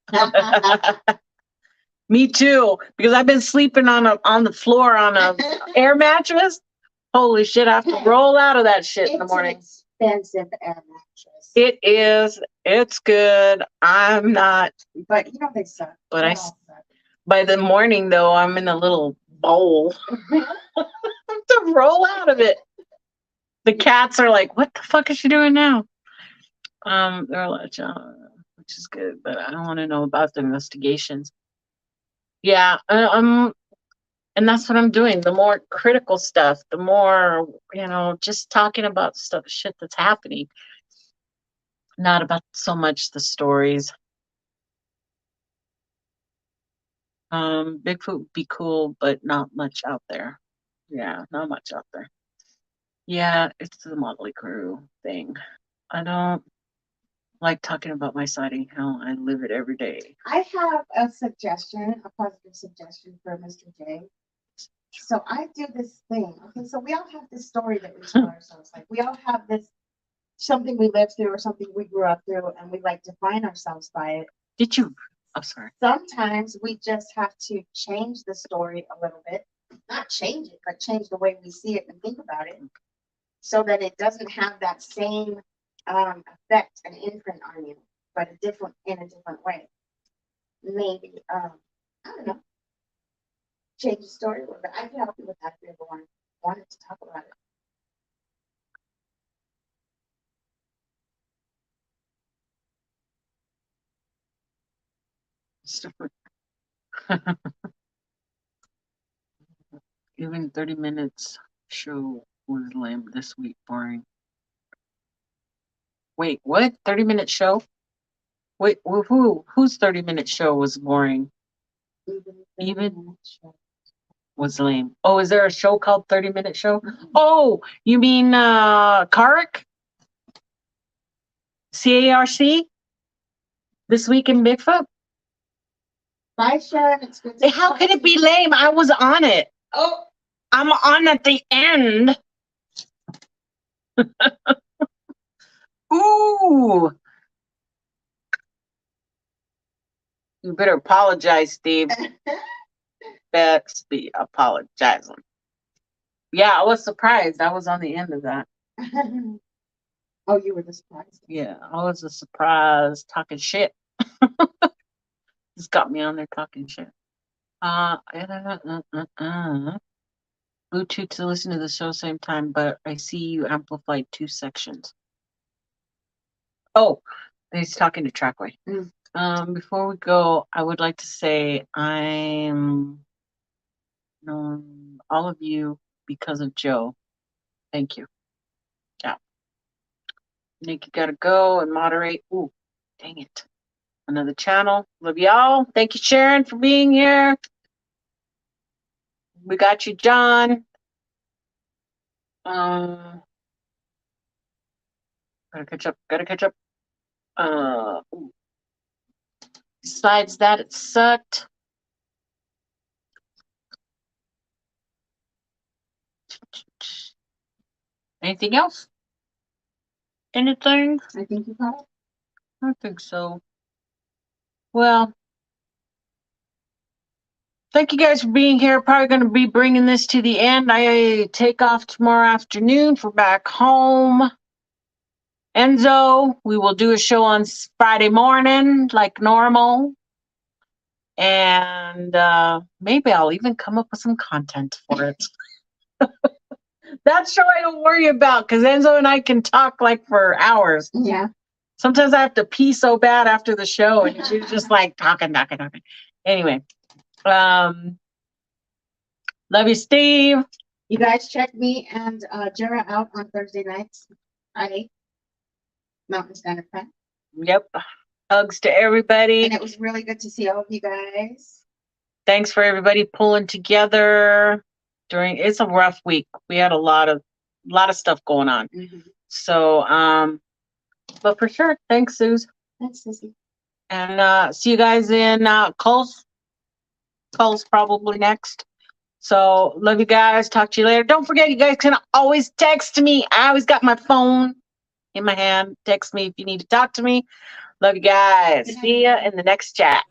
Me too, because I've been sleeping on the floor on a air mattress. Holy shit, I have to roll out of that shit in the morning. It's an expensive air mattress. It is. It's good. I'm not. But you know they suck. But by the morning though, I'm in a little bowl. I have to roll out of it. The cats are like, "What the fuck is she doing now?" They're like, which is good, but I don't want to know about the investigations. Yeah, and that's what I'm doing. The more critical stuff, the more, just talking about shit that's happening. Not about so much the stories. Bigfoot would be cool, but not much out there. Yeah, not much out there. Yeah, it's the Motley Crue thing. I don't like talking about my sighting. How I live it every day. I have a suggestion, a positive suggestion for Mr. J. So I do this thing. Okay, so we all have this story that we tell ourselves. Like we all have this something we lived through or something we grew up through, and we like define ourselves by it. Did you? I'm sorry. Sometimes we just have to change the story a little bit. Not change it, but change the way we see it and think about it, so that it doesn't have that same effect and imprint on you, but in a different way. Maybe I don't know. Change the story a little bit. I can help you with that if you ever wanted to talk about it. Even 30 minutes show was lame this week. Boring. Wait, what? 30-minute show? Wait, whose 30-minute show was boring? Even was lame. Oh, is there a show called 30-minute show? Oh, you mean CARC? CARC? This Week in Bigfoot? Bye, Sharon. It's good to How could it be lame? I was on it. Oh, I'm on at the end. Ooh. You better apologize, Steve. Betsy apologizing. Yeah, I was surprised. I was on the end of that. Oh, you were the surprise. Yeah, I was a surprise talking shit. Just got me on there talking shit. Bluetooth to listen to the show same time, but I see you amplified 2 sections. Oh, he's talking to Trackway. Before we go, I would like to say I'm known all of you because of Joe. Thank you. Yeah. Nick, you gotta go and moderate. Ooh, dang it. Another channel. Love y'all. Thank you, Sharon, for being here. We got you, John. Gotta catch up. Besides that, it sucked. Anything else? Anything? I think you got it. I think so. Well, thank you guys for being here. Probably going to be bringing this to the end. I take off tomorrow afternoon for back home. Enzo, we will do a show on Friday morning like normal. And maybe I'll even come up with some content for it. That show I don't worry about because Enzo and I can talk like for hours. Yeah. Sometimes I have to pee so bad after the show and she's just like talking. Anyway, love you, Steve. You guys check me and Jera out on Thursday nights at 8 Mountain Standard Time. Yep. Hugs to everybody. And it was really good to see all of you guys. Thanks for everybody pulling together it's a rough week. We had a lot of stuff going on. Mm-hmm. So, but for sure, thanks, Suze. Thanks, Suzy. And see you guys in Cole's probably next. So love you guys. Talk to you later. Don't forget, you guys can always text me. I always got my phone in my hand. Text me if you need to talk to me. Love you guys. See ya in the next chat.